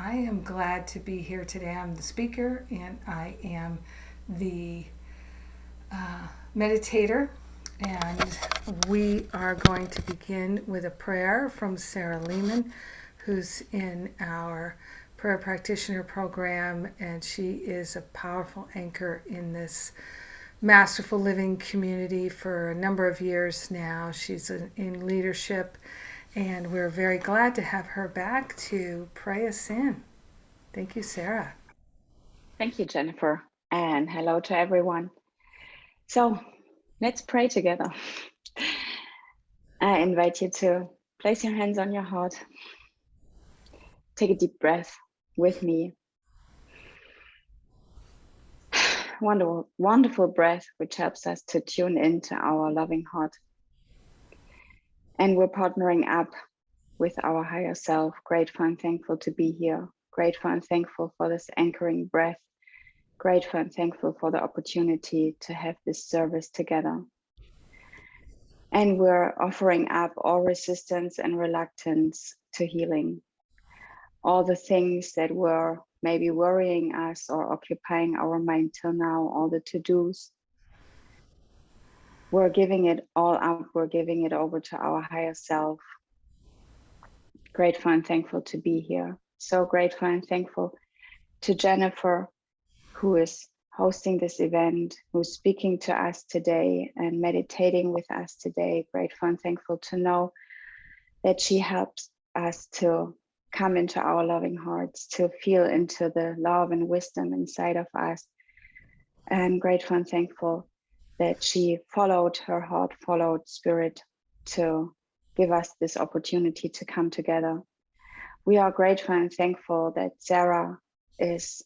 I am glad to be here today. I'm the speaker and I am the meditator. And we are going to begin with a prayer from Sarah Lehman, who's in our prayer practitioner program. And she is a powerful anchor in this masterful living community for a number of years now. She's in leadership, and we're very glad to have her back to pray us in. Thank you, Sarah. Thank you, Jennifer, and hello to everyone. So let's pray together. I invite you to place your hands on your heart. Take a deep breath with me. Wonderful, wonderful breath, which helps us to tune into our loving heart. And we're partnering up with our higher self, grateful and thankful to be here, grateful and thankful for this anchoring breath, grateful and thankful for the opportunity to have this service together. And we're offering up all resistance and reluctance to healing, all the things that were maybe worrying us or occupying our mind till now, all the to-dos. We're giving it all up. We're giving it over to our higher self. Grateful and thankful to be here. So grateful and thankful to Jennifer, who is hosting this event, who's speaking to us today and meditating with us today. Grateful and thankful to know that she helps us to come into our loving hearts, to feel into the love and wisdom inside of us. And grateful and thankful that she followed her heart, followed spirit to give us this opportunity to come together. We are grateful and thankful that Sarah is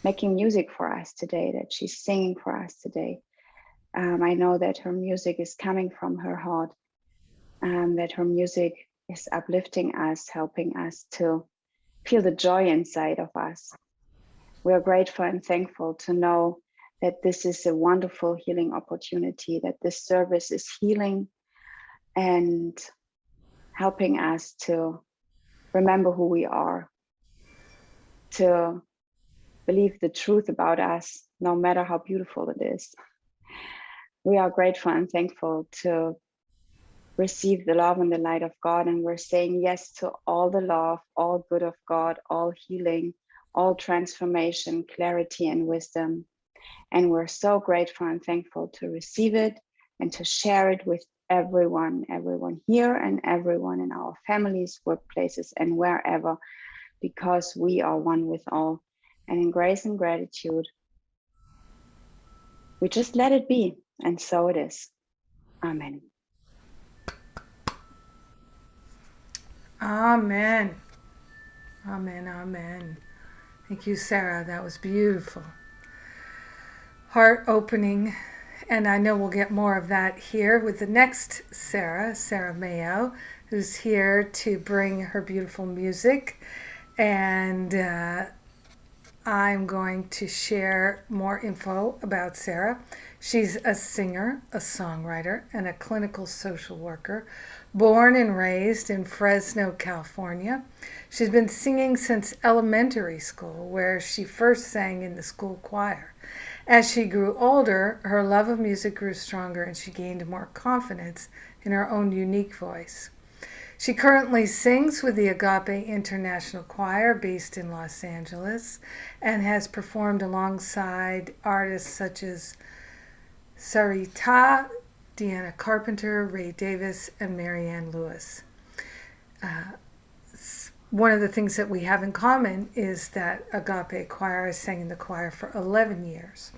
making music for us today, that she's singing for us today. I know that her music is coming from her heart, that her music is uplifting us, helping us to feel the joy inside of us. We are grateful and thankful to know that this is a wonderful healing opportunity, that this service is healing and helping us to remember who we are, to believe the truth about us, no matter how beautiful it is. We are grateful and thankful to receive the love and the light of God. And we're saying yes to all the love, all good of God, all healing, all transformation, clarity, and wisdom. And we're so grateful and thankful to receive it and to share it with everyone here and everyone in our families, workplaces, and wherever, because we are one with all. And in grace and gratitude, we just let it be. And so it is. Amen. Amen. Amen. Amen. Thank you, Sarah. That was beautiful. Heart opening. And I know we'll get more of that here with the next Sarah, Sarah Mayo, who's here to bring her beautiful music. And I'm going to share more info about Sarah. She's a singer, a songwriter, and a clinical social worker, born and raised in Fresno, California. She's been singing since elementary school, where she first sang in the school choir. As she grew older, her love of music grew stronger and she gained more confidence in her own unique voice. She currently sings with the Agape International Choir based in Los Angeles and has performed alongside artists such as Sarita, Deanna Carpenter, Ray Davis, and Marianne Lewis. One of the things that we have in common is that Agape Choir, I sang in the choir for 11 years.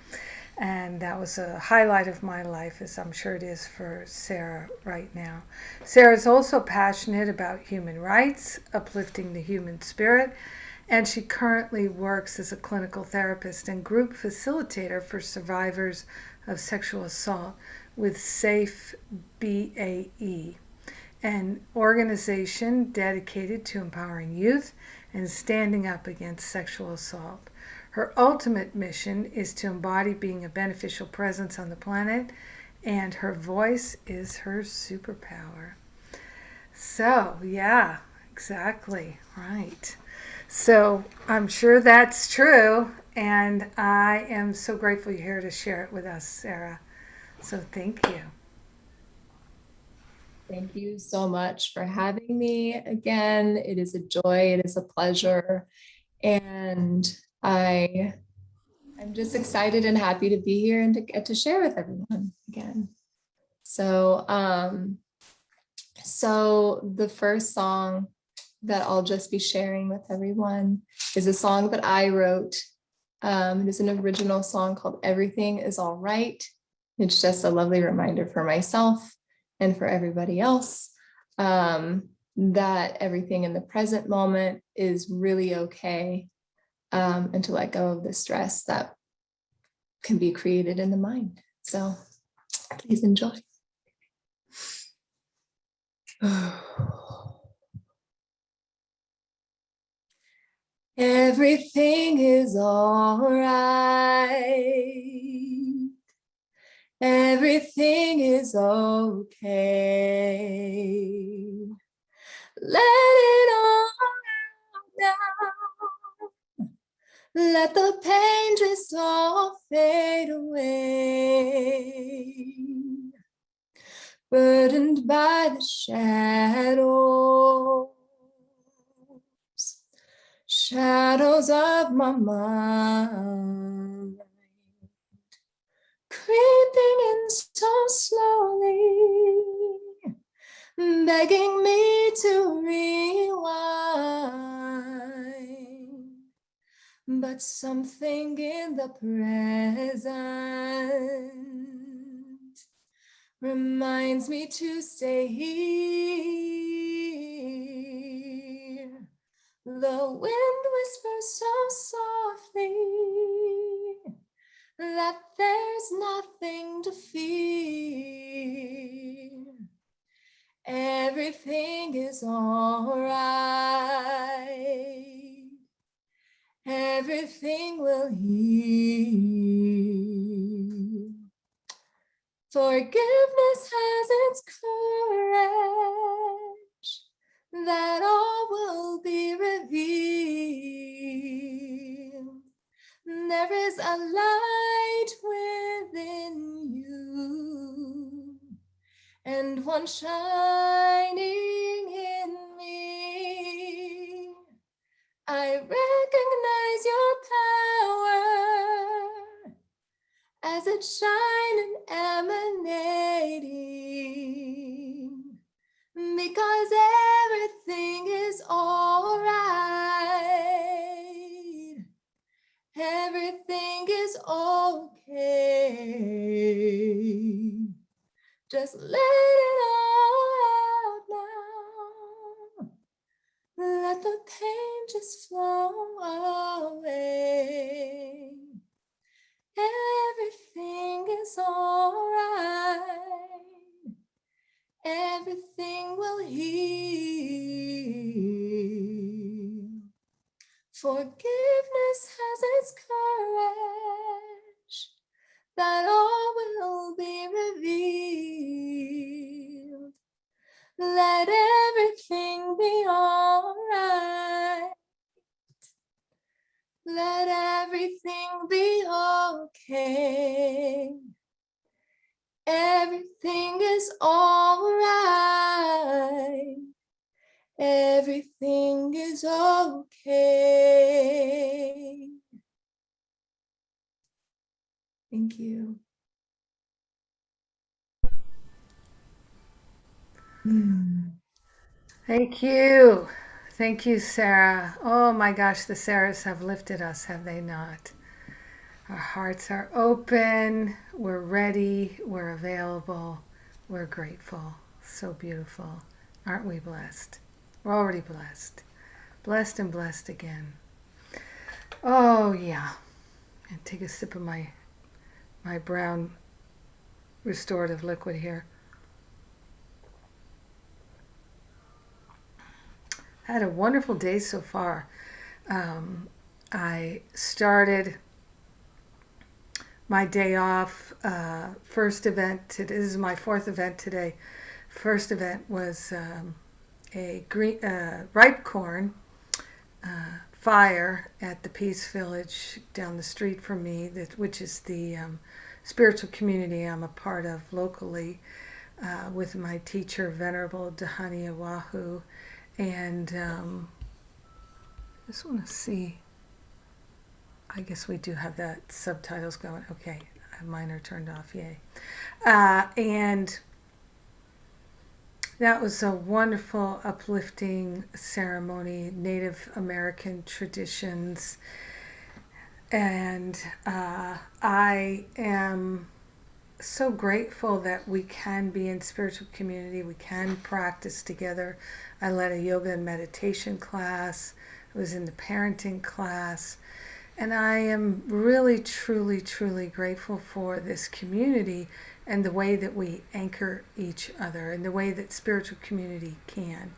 And that was a highlight of my life, as I'm sure it is for Sarah right now. Sarah is also passionate about human rights, uplifting the human spirit, and she currently works as a clinical therapist and group facilitator for survivors of sexual assault with SAFE BAE, an organization dedicated to empowering youth and standing up against sexual assault. Her ultimate mission is to embody being a beneficial presence on the planet, and her voice is her superpower. So, yeah, exactly, right. So I'm sure that's true. And I am so grateful you're here to share it with us, Sarah. So thank you. Thank you so much for having me again. It is a joy, it is a pleasure. And I'm just excited and happy to be here and to get to share with everyone again. So the first song that I'll just be sharing with everyone is a song that I wrote. It is an original song called Everything Is All Right. It's just a lovely reminder for myself and for everybody else that everything in the present moment is really okay, and to let go of the stress that can be created in the mind. So please enjoy. Everything is all right. Everything is okay. Let it all out now. Let the pain just all fade away. Burdened by the shadows of my mind, creeping in so slowly, begging me to rewind. But something in the present reminds me to stay here. The wind whispers so softly that there's nothing to fear. Everything is all right. Everything will heal. Forgiveness has its courage, that all will be revealed. There is a light within you, and one shining in me. I recognize your power as it shines and emanating, because everything is all right. Everything is okay. Just let it all out now. Let the pain just flow away. Everything is all right. Everything will heal. Forgiveness has its courage, that all will be revealed. Let everything be all right. Let everything be okay. Everything is all right. Everything is okay. Thank you. Thank you. Thank you, Sarah. Oh my gosh, the Sarahs have lifted us, have they not? Our hearts are open. We're ready. We're available. We're grateful. So beautiful. Aren't we blessed? We're already blessed. Blessed and blessed again. Oh, yeah. And take a sip of my brown restorative liquid here. I had a wonderful day so far. I started my day off. First event, this is my fourth event today. First event was a green ripe corn fire at the Peace Village down the street from me, which is the spiritual community I'm a part of locally, with my teacher, Venerable Dahani Oahu. And I just want to see, I guess we do have that subtitles going. Okay, mine are turned off, yay. And that was a wonderful, uplifting ceremony, Native American traditions. And I am so grateful that we can be in spiritual community. We can practice together. I led a yoga and meditation class. I was in the parenting class. And I am really, truly, truly grateful for this community and the way that we anchor each other and the way that spiritual community can,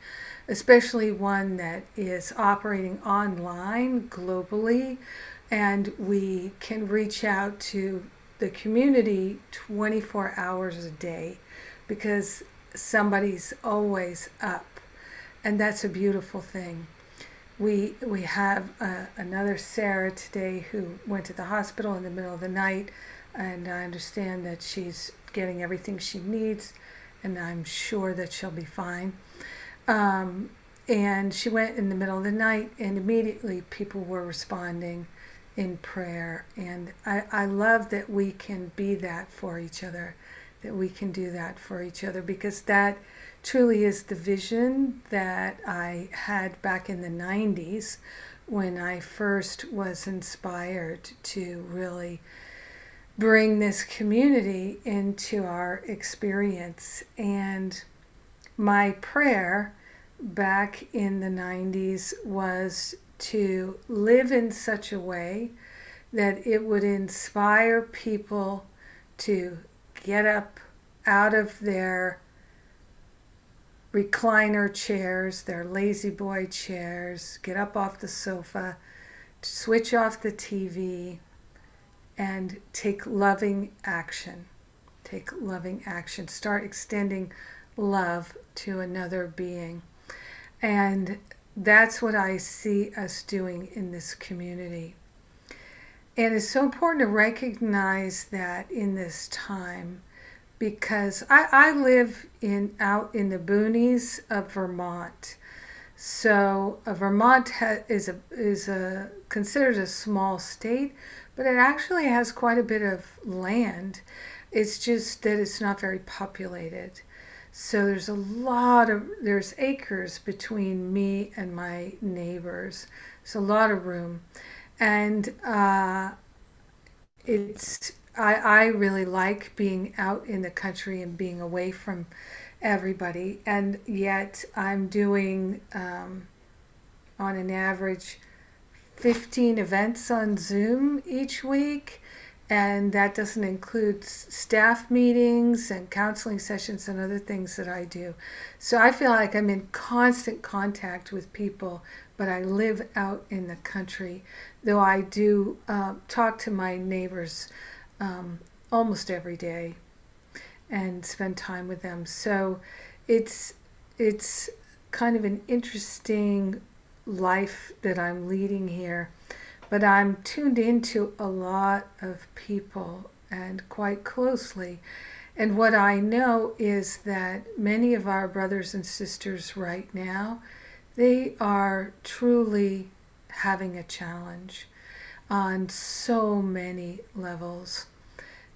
especially one that is operating online globally, and we can reach out to the community 24 hours a day because somebody's always up, and that's a beautiful thing. We have another Sarah today who went to the hospital in the middle of the night, and I understand that she's getting everything she needs, and I'm sure that she'll be fine. And she went in the middle of the night, and immediately people were responding in prayer. And I love that we can be that for each other, that we can do that for each other, because that truly is the vision that I had back in the 90s when I first was inspired to really bring this community into our experience. And my prayer back in the 90s was to live in such a way that it would inspire people to get up out of their recliner chairs, their lazy boy chairs, get up off the sofa, switch off the TV, and take loving action. Take loving action. Start extending love to another being. And that's what I see us doing in this community. And it's so important to recognize that in this time, because I live out in the boonies of Vermont. So Vermont is considered a small state, but it actually has quite a bit of land. It's just that it's not very populated. So there's acres between me and my neighbors. It's a lot of room. And I really like being out in the country and being away from everybody. And yet I'm doing, on an average, 15 events on Zoom each week, and that doesn't include staff meetings and counseling sessions and other things that I do. So I feel like I'm in constant contact with people, but I live out in the country, though I do talk to my neighbors almost every day and spend time with them. So it's kind of an interesting life that I'm leading here, but I'm tuned into a lot of people and quite closely. And what I know is that many of our brothers and sisters right now, they are truly having a challenge on so many levels.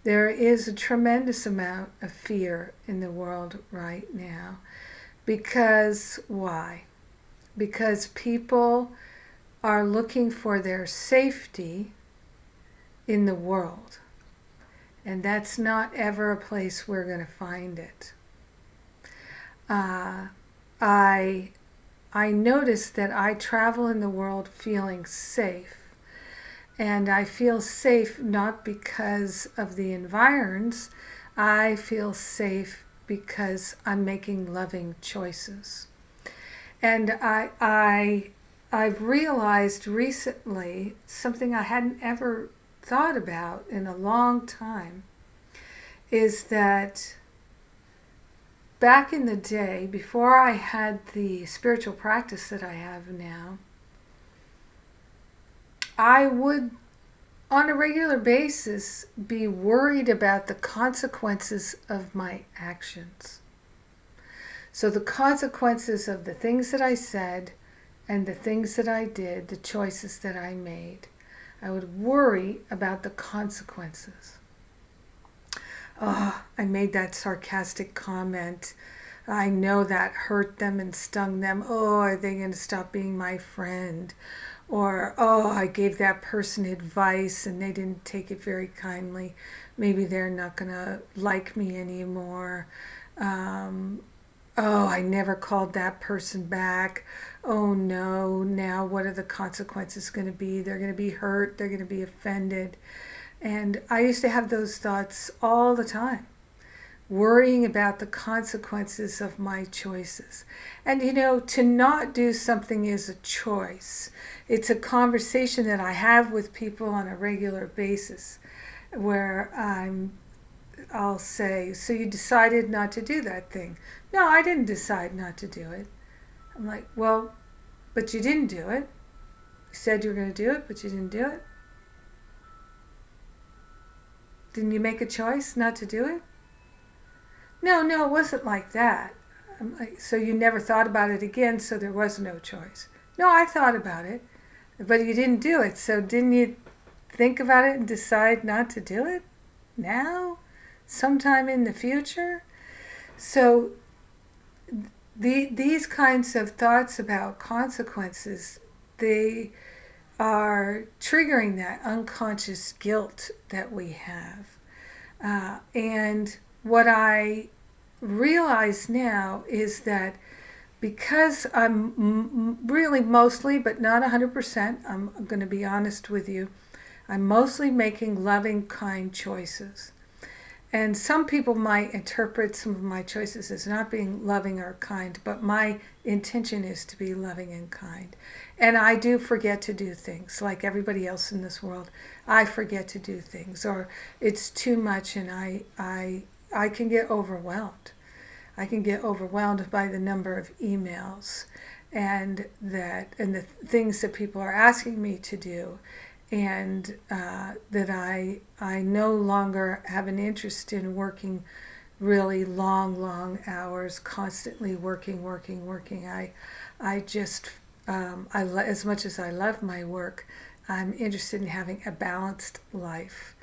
There is a tremendous amount of fear in the world right now. Because why? Because people are looking for their safety in the world. And that's not ever a place we're going to find it. I notice that I travel in the world feeling safe. And I feel safe not because of the environs. I feel safe because I'm making loving choices. And I've realized recently something I hadn't ever thought about in a long time, is that back in the day, before I had the spiritual practice that I have now, I would, on a regular basis, be worried about the consequences of my actions. So the consequences of the things that I said and the things that I did, the choices that I made, I would worry about the consequences. Oh, I made that sarcastic comment. I know that hurt them and stung them. Oh, are they going to stop being my friend? Or, oh, I gave that person advice and they didn't take it very kindly. Maybe they're not going to like me anymore. Oh, I never called that person back. Oh no, now what are the consequences going to be? They're going to be hurt. They're going to be offended. And I used to have those thoughts all the time, worrying about the consequences of my choices. And to not do something is a choice. It's a conversation that I have with people on a regular basis where I'll say, so you decided not to do that thing. No, I didn't decide not to do it. I'm like, well, but you didn't do it. You said you were going to do it, but you didn't do it. Didn't you make a choice not to do it? No, it wasn't like that. I'm like, so you never thought about it again, so there was no choice. No, I thought about it, but you didn't do it. So didn't you think about it and decide not to do it now? Sometime in the future? So these kinds of thoughts about consequences, they are triggering that unconscious guilt that we have. And what I realize now is that because I'm really mostly, but not 100%, I'm going to be honest with you, I'm mostly making loving, kind choices. And some people might interpret some of my choices as not being loving or kind, but my intention is to be loving and kind. And I do forget to do things, like everybody else in this world. I forget to do things, or it's too much, and I can get overwhelmed. I can get overwhelmed by the number of emails and the things that people are asking me to do. And that I no longer have an interest in working really long hours, constantly working. I just, as much as I love my work, I'm interested in having a balanced life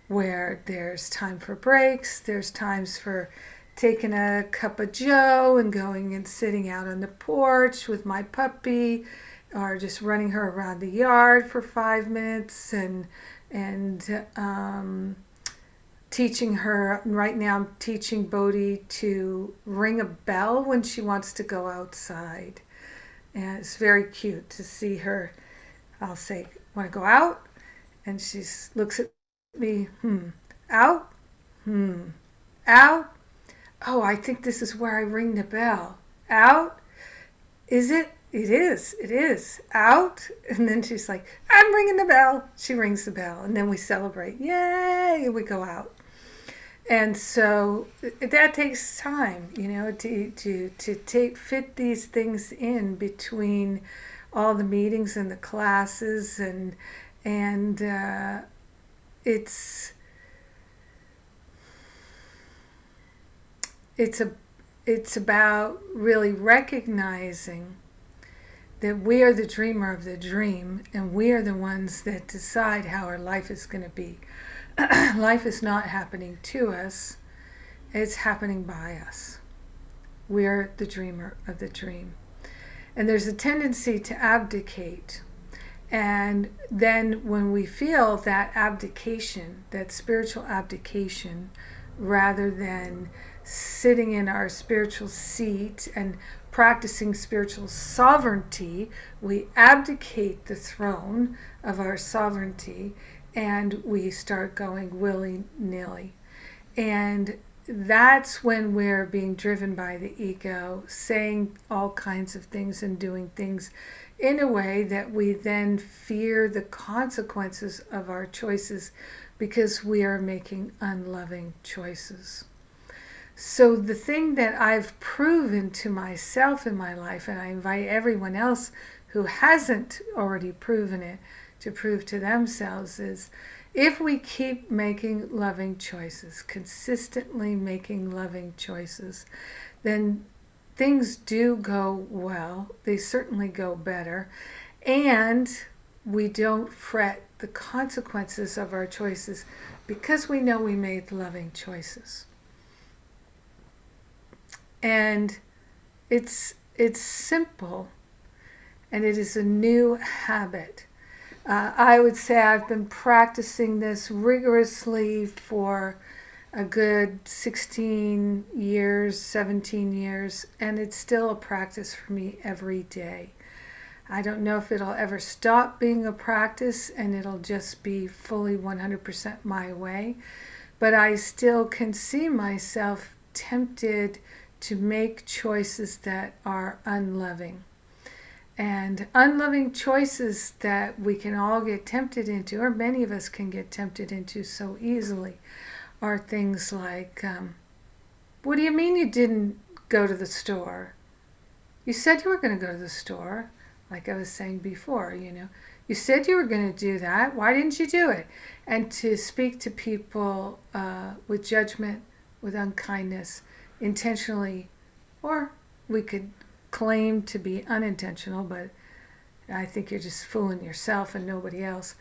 where there's time for breaks, there's times for taking a cup of joe and going and sitting out on the porch with my puppy, or just running her around the yard for 5 minutes and teaching her. Right now I'm teaching Bodhi to ring a bell when she wants to go outside. And it's very cute to see her. I'll say, want to go out? And she looks at me, out? Out? Oh, I think this is where I ring the bell. Out? Is it? It is. Out? And then she's like, I'm ringing the bell. She rings the bell. And then we celebrate. Yay! And we go out. And so that takes time, to fit these things in between all the meetings and the classes. And it's about really recognizing that we are the dreamer of the dream, and we are the ones that decide how our life is going to be. Life is not happening to us, it's happening by us. We're the dreamer of the dream. And there's a tendency to abdicate. And then when we feel that abdication, that spiritual abdication, rather than sitting in our spiritual seat and practicing spiritual sovereignty, we abdicate the throne of our sovereignty and we start going willy-nilly. And that's when we're being driven by the ego, saying all kinds of things and doing things in a way that we then fear the consequences of our choices because we are making unloving choices. So the thing that I've proven to myself in my life, and I invite everyone else who hasn't already proven it to prove to themselves is if we keep making loving choices, consistently making loving choices, then things do go well. They certainly go better. And we don't fret the consequences of our choices because we know we made loving choices. And it's simple, and it is a new habit. I would say I've been practicing this rigorously for a good 16 years, 17 years, and it's still a practice for me every day. I don't know if it'll ever stop being a practice and it'll just be fully 100% my way, but I still can see myself tempted to make choices that are unloving. And unloving choices that we can all get tempted into, or many of us can get tempted into so easily, are things like, what do you mean you didn't go to the store? You said you were going to go to the store, like I was saying before, You said you were going to do that. Why didn't you do it? And to speak to people with judgment, with unkindness, intentionally, or we could claim to be unintentional, but I think you're just fooling yourself and nobody else.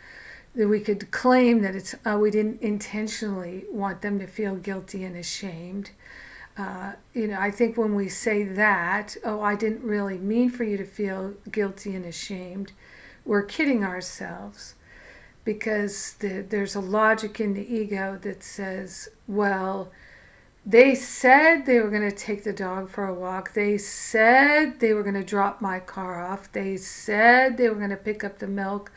That we could claim that it's we didn't intentionally want them to feel guilty and ashamed. I think when we say that, I didn't really mean for you to feel guilty and ashamed, we're kidding ourselves, because there's a logic in the ego that says, well, they said they were going to take the dog for a walk. They said they were going to drop my car off. They said they were going to pick up the milk.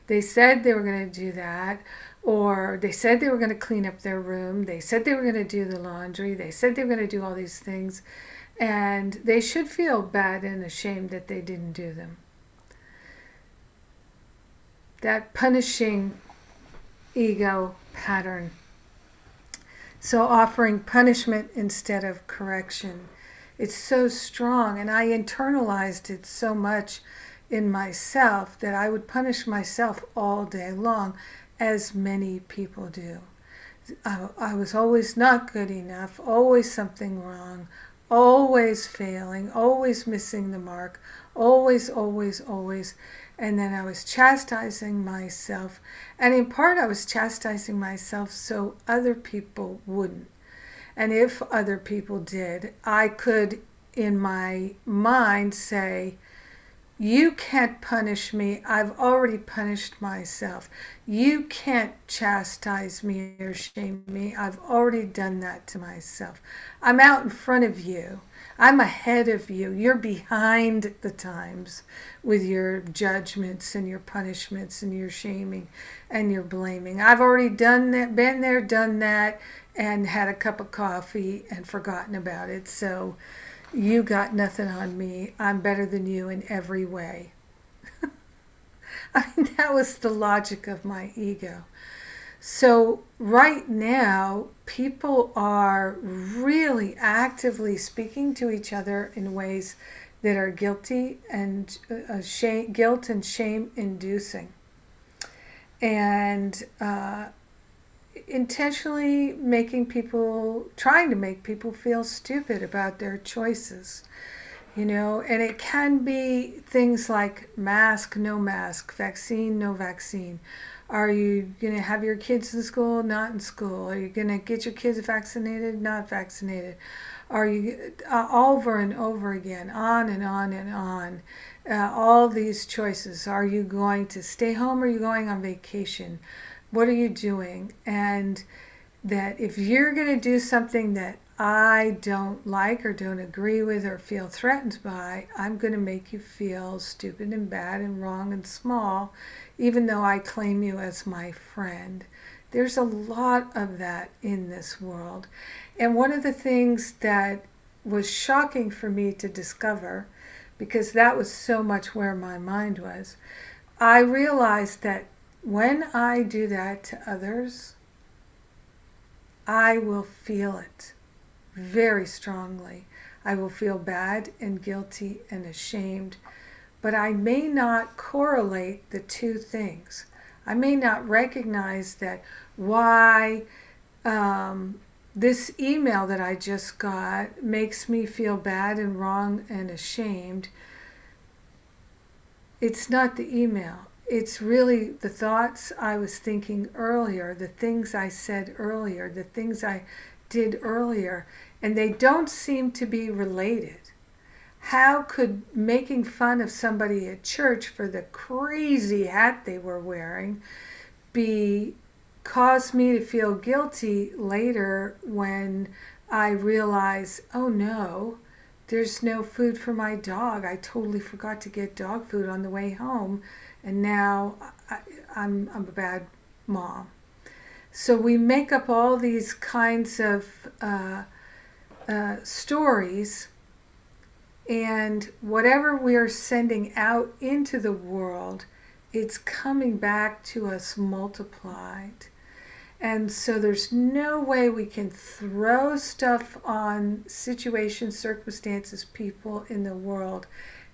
They said they were going to do that. Or they said they were going to clean up their room. They said they were going to do the laundry. They said they were going to do all these things. And they should feel bad and ashamed that they didn't do them. That punishing ego pattern. So offering punishment instead of correction, it's so strong, and I internalized it so much in myself that I would punish myself all day long, as many people do. I was always not good enough, always something wrong, always failing, always missing the mark, always, always, always. And then I was chastising myself. And in part, I was chastising myself so other people wouldn't. And if other people did, I could, in my mind, say, you can't punish me. I've already punished myself. You can't chastise me or shame me. I've already done that to myself. I'm out in front of you. I'm ahead of you. You're behind the times with your judgments and your punishments and your shaming and your blaming. I've already done that, been there, done that, and had a cup of coffee and forgotten about it. So you got nothing on me. I'm better than you in every way. I mean, that was the logic of my ego. So right now, people are really actively speaking to each other in ways that are guilty and guilt and shame inducing. And intentionally trying to make people feel stupid about their choices, and it can be things like mask, no mask, vaccine, no vaccine. Are you going to have your kids in school, not in school? Are you going to get your kids vaccinated, not vaccinated? Are you over and over again, on and on and on, all these choices. Are you going to stay home or are you going on vacation? What are you doing? And that if you're going to do something that I don't like or don't agree with or feel threatened by, I'm going to make you feel stupid and bad and wrong and small, even though I claim you as my friend. There's a lot of that in this world. And one of the things that was shocking for me to discover, because that was so much where my mind was, I realized that when I do that to others, I will feel it very strongly. I will feel bad and guilty and ashamed, but I may not correlate the two things. I may not recognize that why this email that I just got makes me feel bad and wrong and ashamed. It's not the email. It's really the thoughts I was thinking earlier, the things I said earlier, the things I did earlier, and they don't seem to be related. How could making fun of somebody at church for the crazy hat they were wearing cause me to feel guilty later when I realize, oh no, there's no food for my dog. I totally forgot to get dog food on the way home, and now I'm a bad mom. So we make up all these kinds of stories, and whatever we're sending out into the world, it's coming back to us multiplied. And so there's no way we can throw stuff on situations, circumstances, people in the world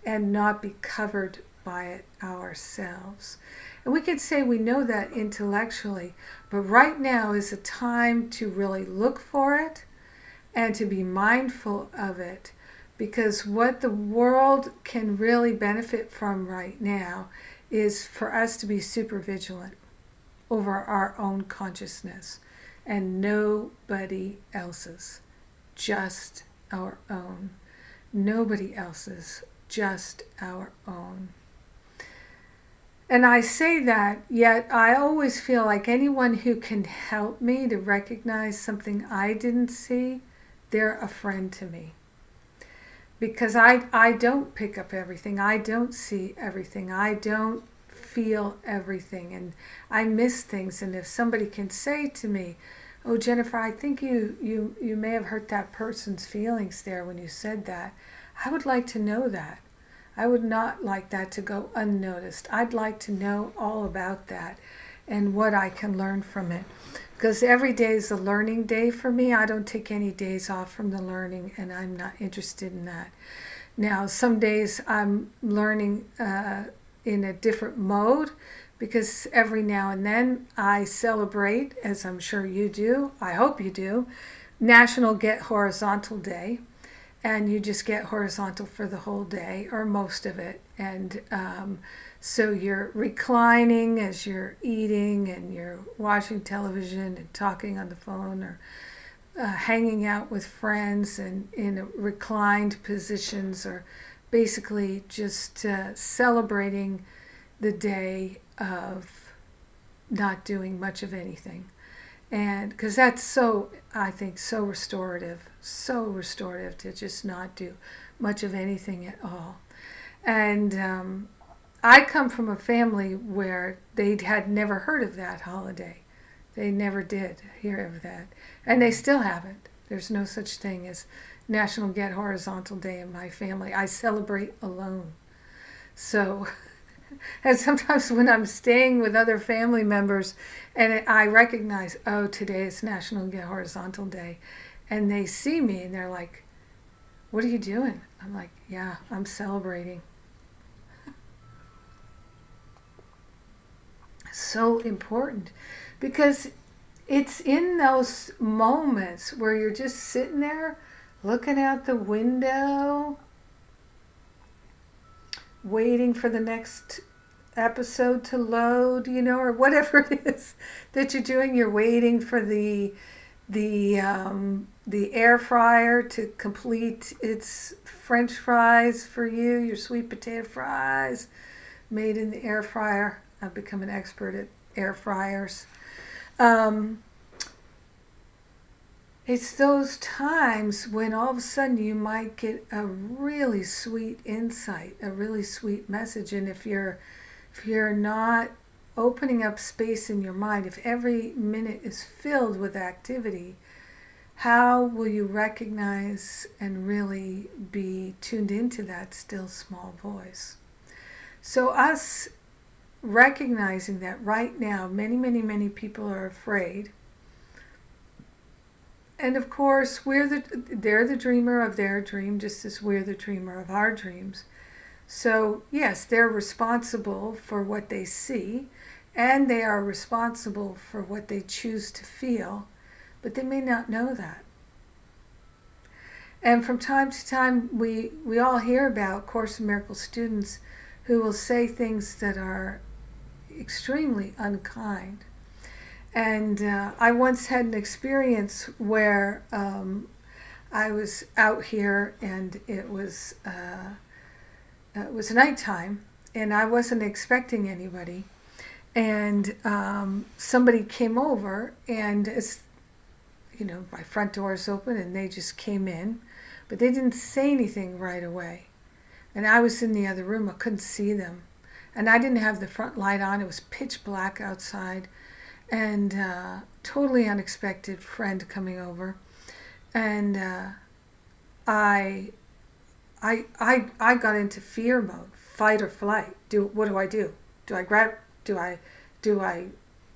and not be covered by it ourselves. And we could say we know that intellectually, but right now is a time to really look for it and to be mindful of it, because what the world can really benefit from right now is for us to be super vigilant over our own consciousness and nobody else's, just our own. Nobody else's, just our own. And I say that, yet I always feel like anyone who can help me to recognize something I didn't see, they're a friend to me. Because I don't pick up everything. I don't see everything. I don't feel everything, and I miss things. And if somebody can say to me, oh, Jennifer, I think you may have hurt that person's feelings there when you said that, I would like to know that. I would not like that to go unnoticed. I'd like to know all about that and what I can learn from it. Because every day is a learning day for me. I don't take any days off from the learning, and I'm not interested in that. Now, some days I'm learning in a different mode, because every now and then I celebrate, as I'm sure you do, I hope you do, National Get Horizontal Day. And you just get horizontal for the whole day or most of it. And so you're reclining as you're eating, and you're watching television and talking on the phone, or hanging out with friends and in reclined positions, or basically just celebrating the day of not doing much of anything. And because that's so, I think, so restorative to just not do much of anything at all. And I come from a family where they had never heard of that holiday. They never did hear of that. And they still haven't. There's no such thing as National Get Horizontal Day in my family. I celebrate alone. So, and sometimes when I'm staying with other family members and I recognize, oh, today is National Get Horizontal Day, and they see me and they're like, what are you doing? I'm like, yeah, I'm celebrating. So important, because it's in those moments where you're just sitting there looking out the window, waiting for the next episode to load, or whatever it is that you're doing. You're waiting for the air fryer to complete its French fries for you, your sweet potato fries made in the air fryer. I've become an expert at air fryers. It's those times when all of a sudden you might get a really sweet insight, a really sweet message. And if you're not opening up space in your mind, if every minute is filled with activity, how will you recognize and really be tuned into that still small voice? So us recognizing that right now many, many, many people are afraid. And of course, they're the dreamer of their dream, just as we're the dreamer of our dreams. So yes, they're responsible for what they see, and they are responsible for what they choose to feel, but they may not know that. And from time to time, we all hear about Course in Miracles students who will say things that are extremely unkind. And I once had an experience where I was out here, and it was nighttime, and I wasn't expecting anybody. And somebody came over, and it's, you know, my front door is open, and they just came in, but they didn't say anything right away. And I was in the other room, I couldn't see them. And I didn't have the front light on, it was pitch black outside. And totally unexpected friend coming over. And I got into fear mode, fight or flight. What do I do? Do I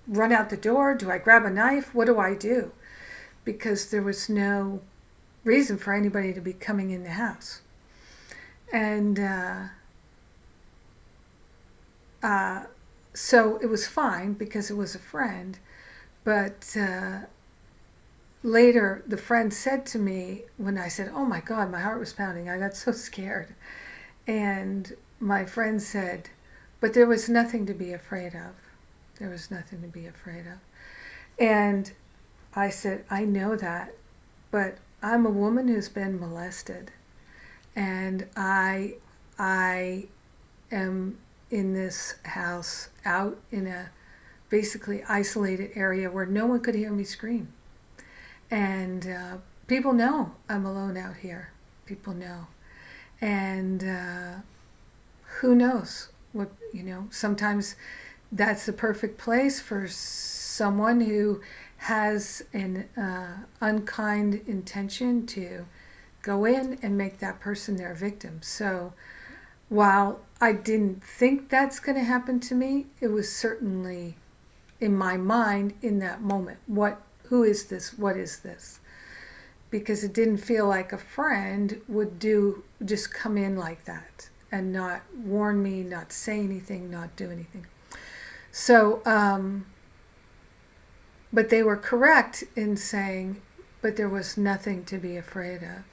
run out the door? Do I grab a knife? What do I do? Because there was no reason for anybody to be coming in the house. And so it was fine because it was a friend. But later, the friend said to me, when I said, "Oh my God, my heart was pounding, I got so scared." And my friend said, "But there was nothing to be afraid of. There was nothing to be afraid of." And I said, "I know that, but I'm a woman who's been molested. And I am in this house out in a basically isolated area where no one could hear me scream. And people know I'm alone out here. People know. And who knows what, you know, sometimes that's the perfect place for someone who has an unkind intention to go in and make that person their victim." So while I didn't think that's going to happen to me, it was certainly in my mind in that moment. Who is this? What is this? Because it didn't feel like a friend would just come in like that and not warn me, not say anything, not do anything. So, but they were correct in saying, but there was nothing to be afraid of.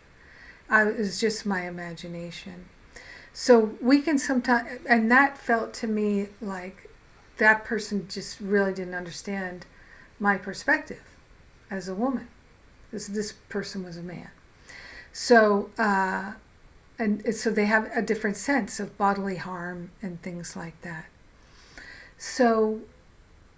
It was just my imagination. So we can sometimes, and that felt to me like that person just really didn't understand my perspective as a woman. This person was a man. So, and so they have a different sense of bodily harm and things like that. So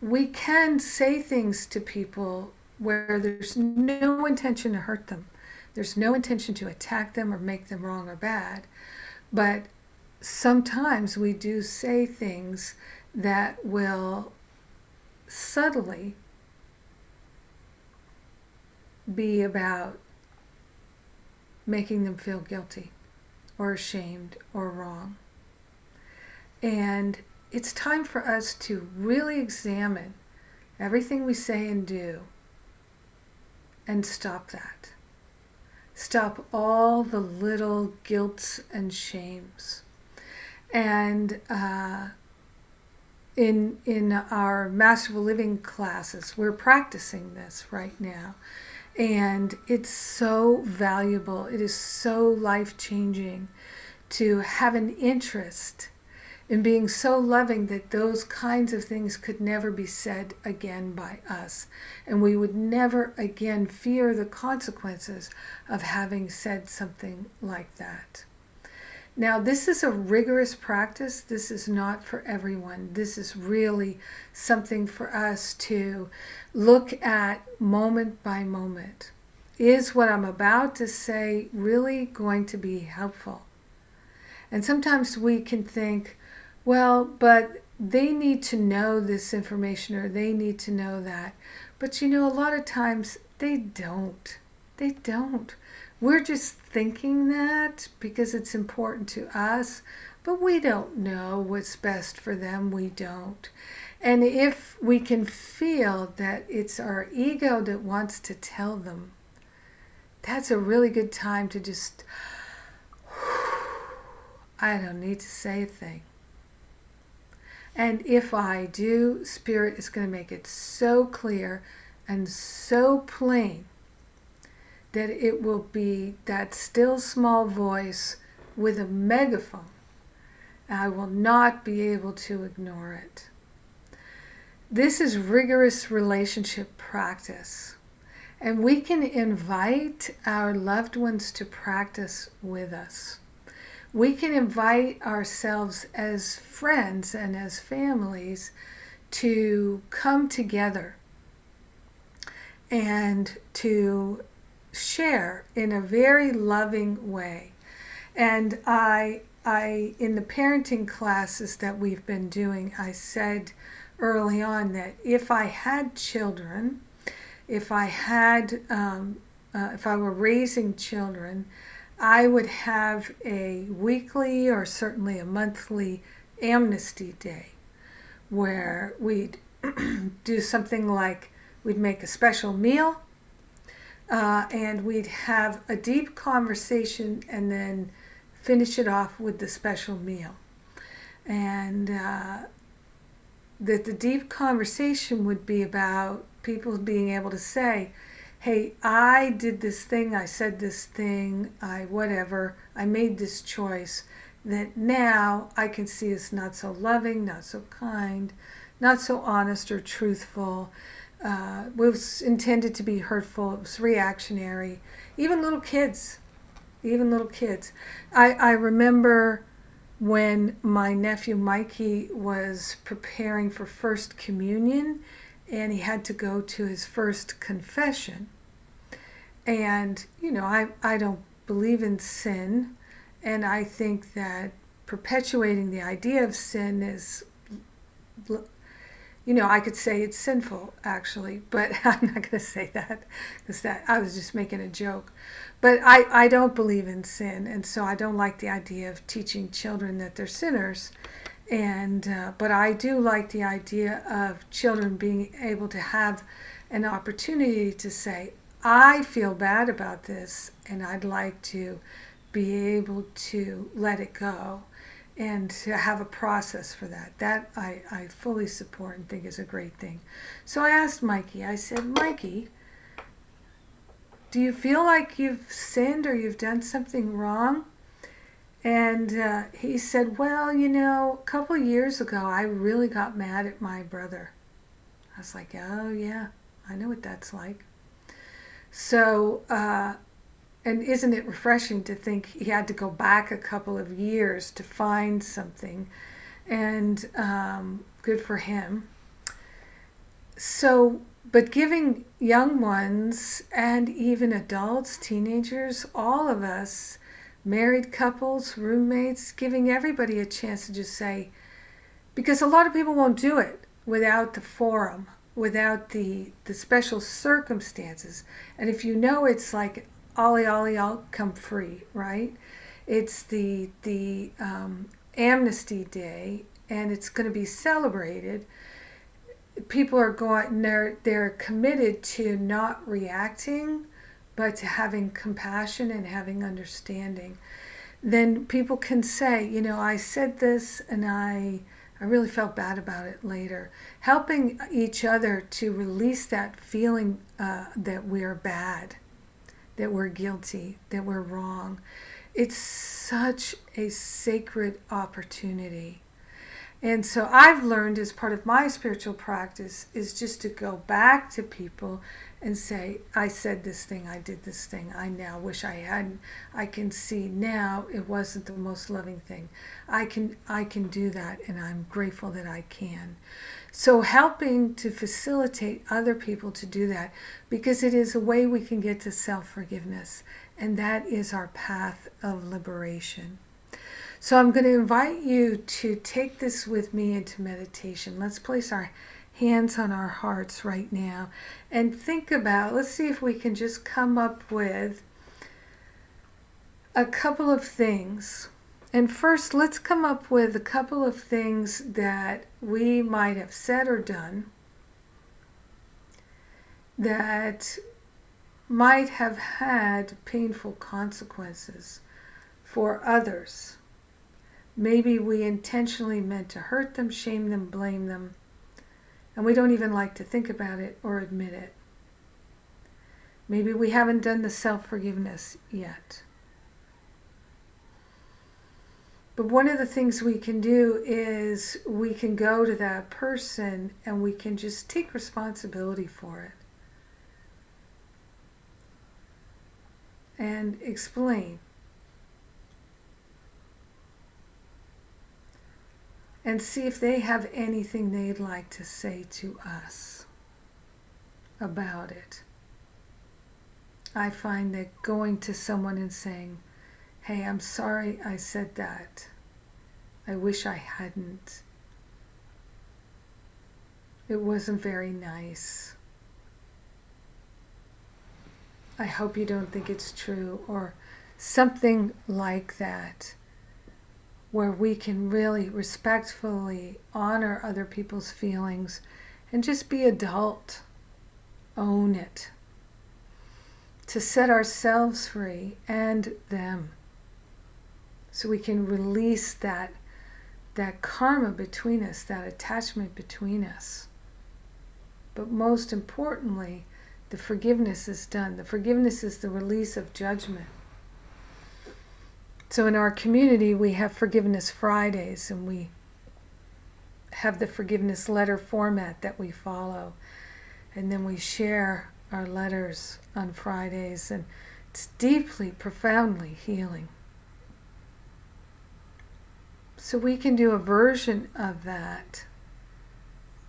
we can say things to people where there's no intention to hurt them. There's no intention to attack them or make them wrong or bad. But sometimes we do say things that will subtly be about making them feel guilty or ashamed or wrong. And it's time for us to really examine everything we say and do and stop that. Stop all the little guilts and shames. And in our Masterful Living classes, we're practicing this right now. And it's so valuable. It is so life-changing to have an interest in being so loving that those kinds of things could never be said again by us. And we would never again fear the consequences of having said something like that. Now, this is a rigorous practice. This is not for everyone. This is really something for us to look at moment by moment. Is what I'm about to say really going to be helpful? And sometimes we can think, well, but they need to know this information or they need to know that. But you know, a lot of times they don't. They don't. We're just thinking that because it's important to us, but we don't know what's best for them. We don't. And if we can feel that it's our ego that wants to tell them, that's a really good time to just, I don't need to say a thing. And if I do, Spirit is going to make it so clear and so plain that it will be that still small voice with a megaphone. I will not be able to ignore it. This is rigorous relationship practice. And we can invite our loved ones to practice with us. We can invite ourselves as friends and as families to come together and to share in a very loving way. And I in the parenting classes that we've been doing, I said early on that if I had children, if I were raising children, I would have a weekly or certainly a monthly amnesty day where we'd do something like we'd make a special meal and we'd have a deep conversation and then finish it off with the special meal. And that the deep conversation would be about people being able to say, hey, I did this thing, I said this thing, I made this choice that now I can see is not so loving, not so kind, not so honest or truthful. It was intended to be hurtful, it was reactionary. Even little kids. I remember when my nephew Mikey was preparing for First Communion and he had to go to his first confession. And, I don't believe in sin, and I think that perpetuating the idea of sin is, I could say it's sinful, actually, but I'm not going to say that because I was just making a joke. But I don't believe in sin, and so I don't like the idea of teaching children that they're sinners. But I do like the idea of children being able to have an opportunity to say, I feel bad about this, and I'd like to be able to let it go and to have a process for that. That I fully support and think is a great thing. So I asked Mikey, I said, Mikey, do you feel like you've sinned or you've done something wrong? And he said, well, a couple of years ago, I really got mad at my brother. I was like, oh, yeah, I know what that's like. So, and isn't it refreshing to think he had to go back a couple of years to find something? And good for him. So, but giving young ones and even adults, teenagers, all of us, married couples, roommates, giving everybody a chance to just say, because a lot of people won't do it without the forum, without the special circumstances. And if it's like, ollie, ollie, I'll come free, right? It's the amnesty day, and it's going to be celebrated. People are they're committed to not reacting, but to having compassion and having understanding. Then people can say, I said this and I really felt bad about it later. Helping each other to release that feeling that we're bad, that we're guilty, that we're wrong. It's such a sacred opportunity. And so I've learned as part of my spiritual practice is just to go back to people and say, I said this thing, I did this thing, I now wish I hadn't. I can see now it wasn't the most loving thing. I can do that, and I'm grateful that I can. So helping to facilitate other people to do that, because it is a way we can get to self-forgiveness, and that is our path of liberation. So I'm going to invite you to take this with me into meditation. Let's place our hands on our hearts right now and think about, let's see if we can just come up with a couple of things. And first, let's come up with a couple of things that we might have said or done that might have had painful consequences for others. Maybe we intentionally meant to hurt them, shame them, blame them, and we don't even like to think about it or admit it. Maybe we haven't done the self-forgiveness yet. But one of the things we can do is we can go to that person and we can just take responsibility for it. And explain. And see if they have anything they'd like to say to us about it. I find that going to someone and saying, "Hey, I'm sorry I said that. I wish I hadn't. It wasn't very nice. I hope you don't think it's true," or something like that, where we can really respectfully honor other people's feelings and just be adult, own it, to set ourselves free and them, so we can release that karma between us, that attachment between us. But most importantly, the forgiveness is done. The forgiveness is the release of judgment. So in our community, we have Forgiveness Fridays, and we have the forgiveness letter format that we follow. And then we share our letters on Fridays, and it's deeply, profoundly healing. So we can do a version of that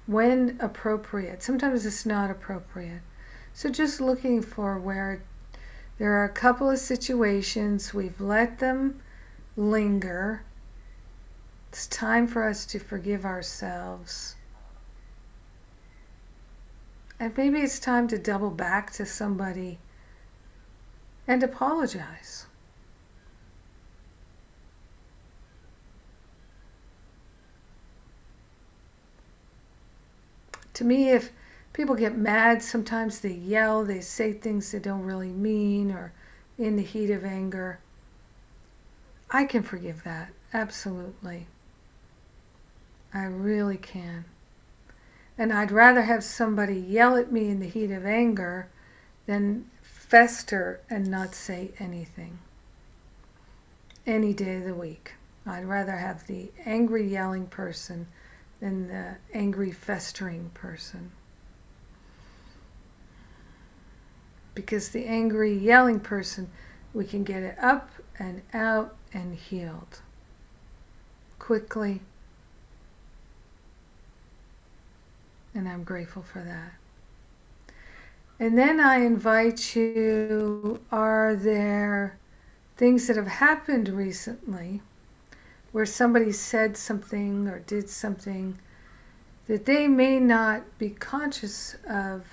when appropriate. Sometimes it's not appropriate. So just looking for where there are a couple of situations we've let them linger. It's time for us to forgive ourselves. And maybe it's time to double back to somebody and apologize. To me, if people get mad, sometimes they yell, they say things they don't really mean, or in the heat of anger. I can forgive that, absolutely. I really can. And I'd rather have somebody yell at me in the heat of anger than fester and not say anything. Any day of the week. I'd rather have the angry yelling person than the angry festering person. Because the angry yelling person, we can get it up and out and healed quickly. And I'm grateful for that. And then I invite you, are there things that have happened recently where somebody said something or did something that they may not be conscious of?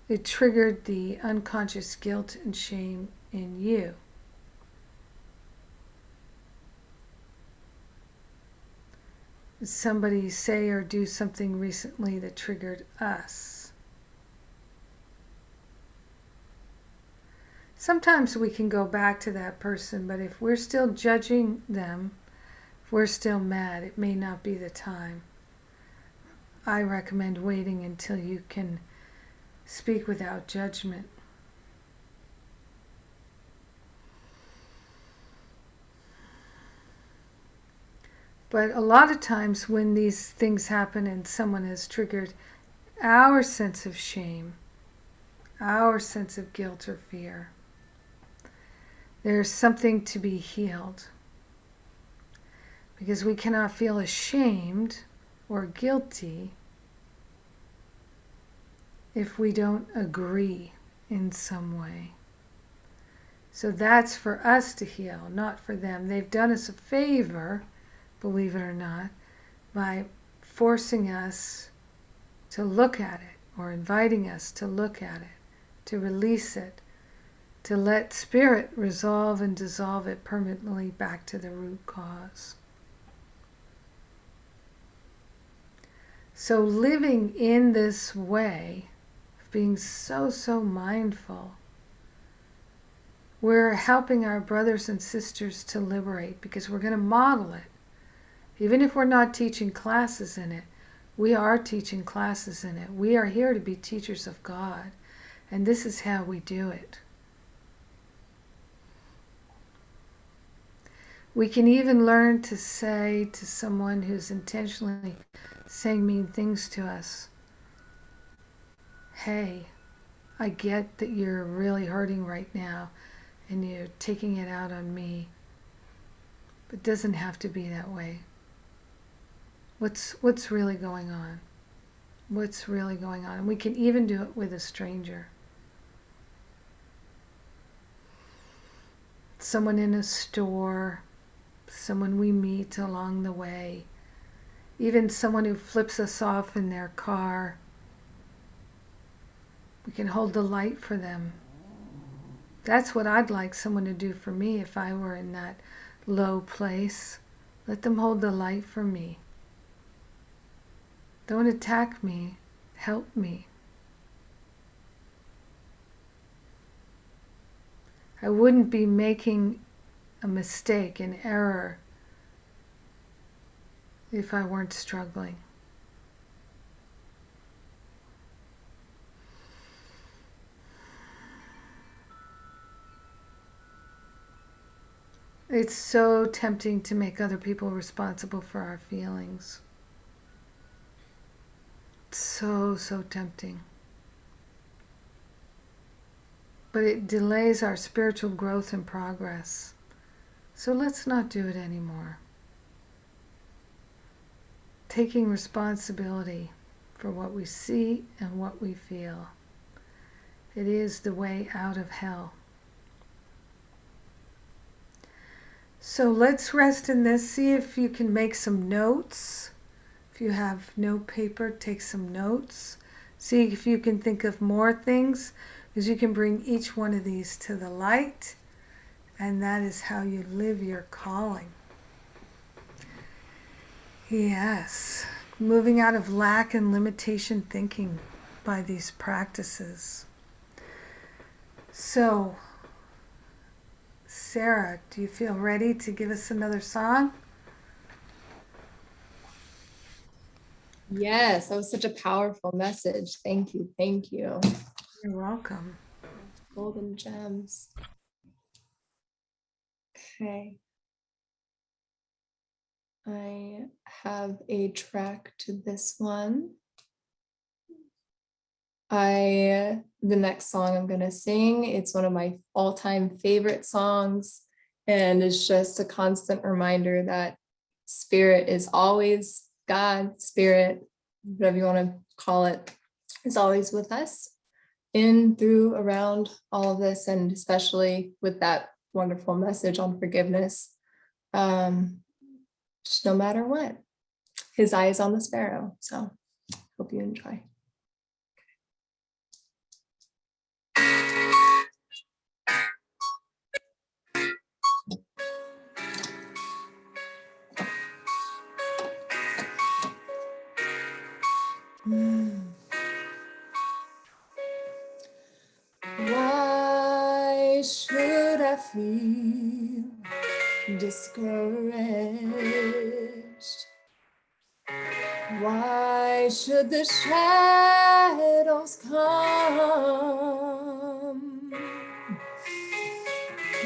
It triggered the unconscious guilt and shame in you. Did somebody say or do something recently that triggered us? Sometimes we can go back to that person, but if we're still judging them, if we're still mad, it may not be the time. I recommend waiting until you can speak without judgment. But a lot of times when these things happen and someone has triggered our sense of shame, our sense of guilt or fear, there's something to be healed. Because we cannot feel ashamed or guilty if we don't agree in some way. So that's for us to heal, not for them. They've done us a favor, believe it or not, by forcing us to look at it, or inviting us to look at it, to release it, to let spirit resolve and dissolve it permanently back to the root cause. So living in this way, being so mindful, We're helping our brothers and sisters to liberate because we're going to model it. Even if we're not teaching classes in it, we are teaching classes in it. We are here to be teachers of God, and this is how we do it. We can even learn to say to someone who's intentionally saying mean things to us, hey, I get that you're really hurting right now and you're taking it out on me, but it doesn't have to be that way. What's really going on? What's really going on? And we can even do it with a stranger. Someone in a store, someone we meet along the way, even someone who flips us off in their car. We can hold the light for them. That's what I'd like someone to do for me if I were in that low place. Let them hold the light for me. Don't attack me. Help me. I wouldn't be making a mistake, an error, if I weren't struggling. It's so tempting to make other people responsible for our feelings. So tempting. But it delays our spiritual growth and progress. So let's not do it anymore. Taking responsibility for what we see and what we feel. It is the way out of hell. So let's rest in this. See if you can make some notes. If you have no paper, take some notes. See if you can think of more things, because you can bring each one of these to the light, and that is how you live your calling. Yes, moving out of lack and limitation thinking by these practices. So, Sarah, do you feel ready to give us another song? Yes, that was such a powerful message. Thank you. Thank you. You're welcome. Golden gems. Okay. I have a track to this one. The next song I'm going to sing, it's one of my all-time favorite songs, and it's just a constant reminder that spirit is always God, spirit, whatever you want to call it, is always with us in, through, around all of this, and especially with that wonderful message on forgiveness. Just no matter what, his eye is on the sparrow. So hope you enjoy. Why should I feel discouraged? Why should the shadows come?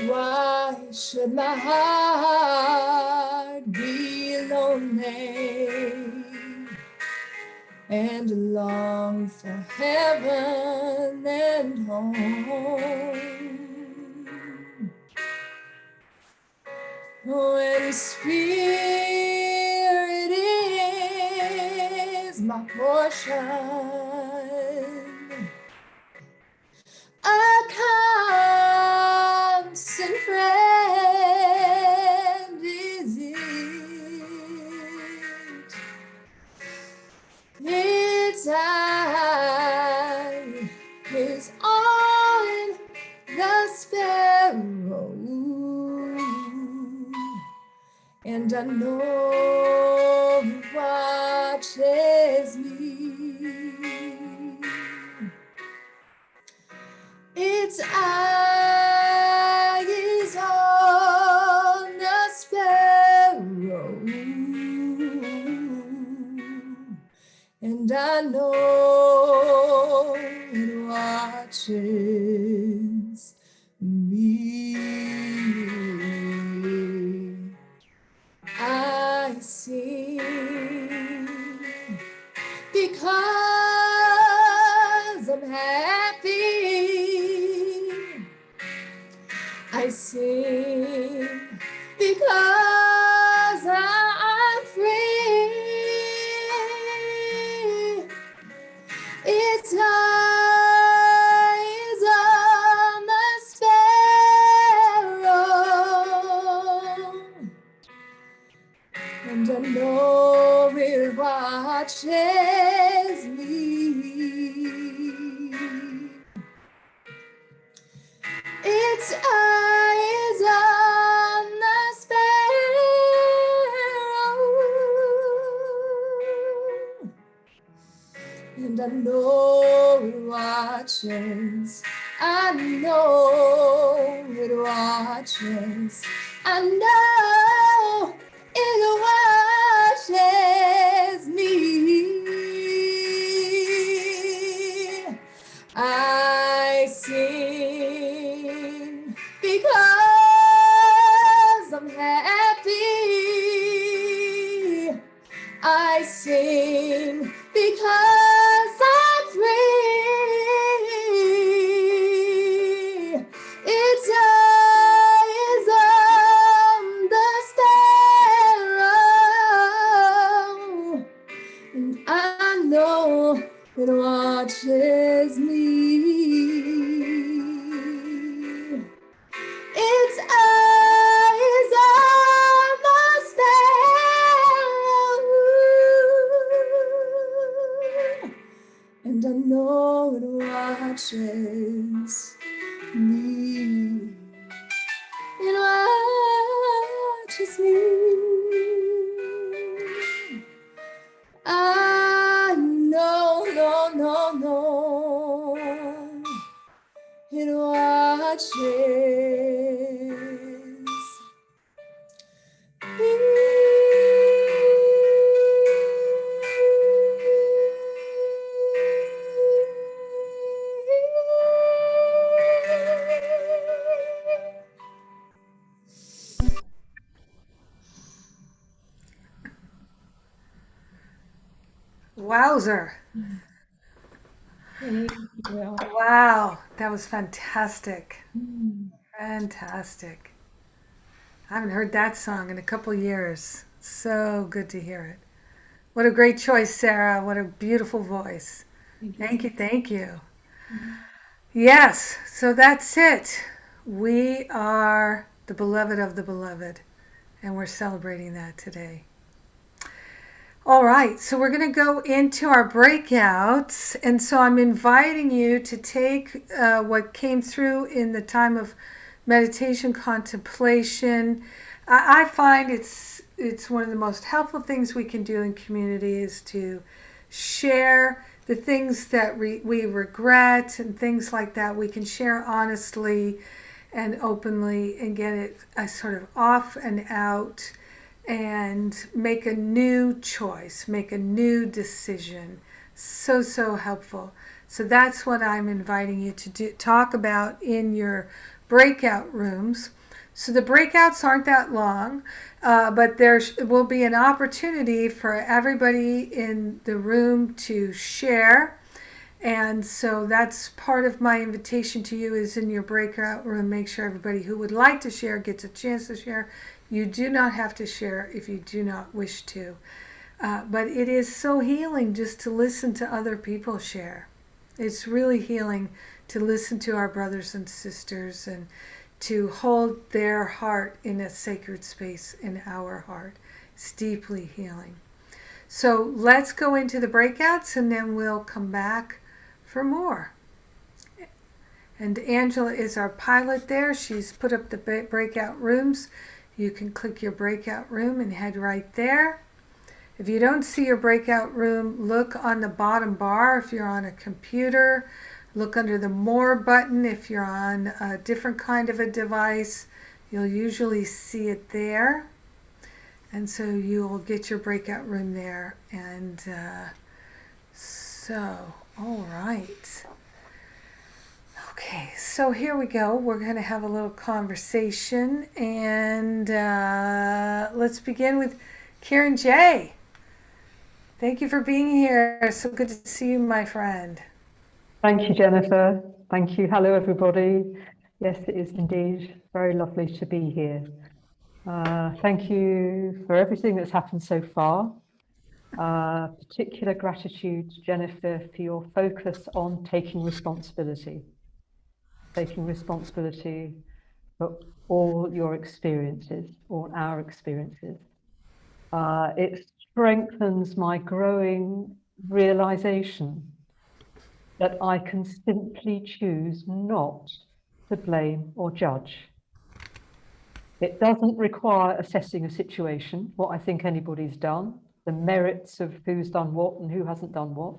Why should my heart be lonely and long for heaven and home? When spirit is my portion, a constant friend is it. Its eye is on the sparrow, and I know he watches me. Its eye know it watches me. I sing because I'm happy. I sing because I'm free. Its eyes on the sparrow, and I know it watches me. Its eyes on the sparrow, and I know it watches. I know it watches. I know it watches me. I sing because I'm happy. I sing because I'm free. Its eyes on the sparrow, and I know it watches me. Its eyes on the sparrow, and I know it watches me. It watches me. I know, no. It watches me. Wowzer. Thank you. Wow, that was fantastic. Fantastic. I haven't heard that song in a couple years. So good to hear it. What a great choice, Sarah. What a beautiful voice. Thank you, thank you. Yes, so that's it. We are the beloved of the beloved, and we're celebrating that today. All right, so we're going to go into our breakouts. And so I'm inviting you to take what came through in the time of meditation contemplation. I find it's one of the most helpful things we can do in community is to share the things that we regret and things like that. We can share honestly and openly and get it sort of off and out, and make a new choice, make a new decision. So helpful. So that's what I'm inviting you to do, talk about in your breakout rooms. So the breakouts aren't that long, but there will be an opportunity for everybody in the room to share. And so that's part of my invitation to you is in your breakout room, make sure everybody who would like to share gets a chance to share. You do not have to share if you do not wish to. But it is so healing just to listen to other people share. It's really healing to listen to our brothers and sisters and to hold their heart in a sacred space in our heart. It's deeply healing. So let's go into the breakouts and then we'll come back for more. And Angela is our pilot there. She's put up the breakout rooms. You can click your breakout room and head right there. If you don't see your breakout room, look on the bottom bar if you're on a computer. Look under the More button if you're on a different kind of a device. You'll usually see it there. And so you'll get your breakout room there. And So, all right. Okay, so here we go. We're going to have a little conversation, and let's begin with Kieran J. Thank you for being here. So good to see you, my friend. Thank you, Jennifer. Thank you. Hello, everybody. Yes, it is indeed very lovely to be here. Thank you for everything that's happened so far. Particular gratitude, Jennifer, for your focus on taking responsibility for all your experiences, all our experiences. It strengthens my growing realization that I can simply choose not to blame or judge. It doesn't require assessing a situation, what I think anybody's done, the merits of who's done what and who hasn't done what.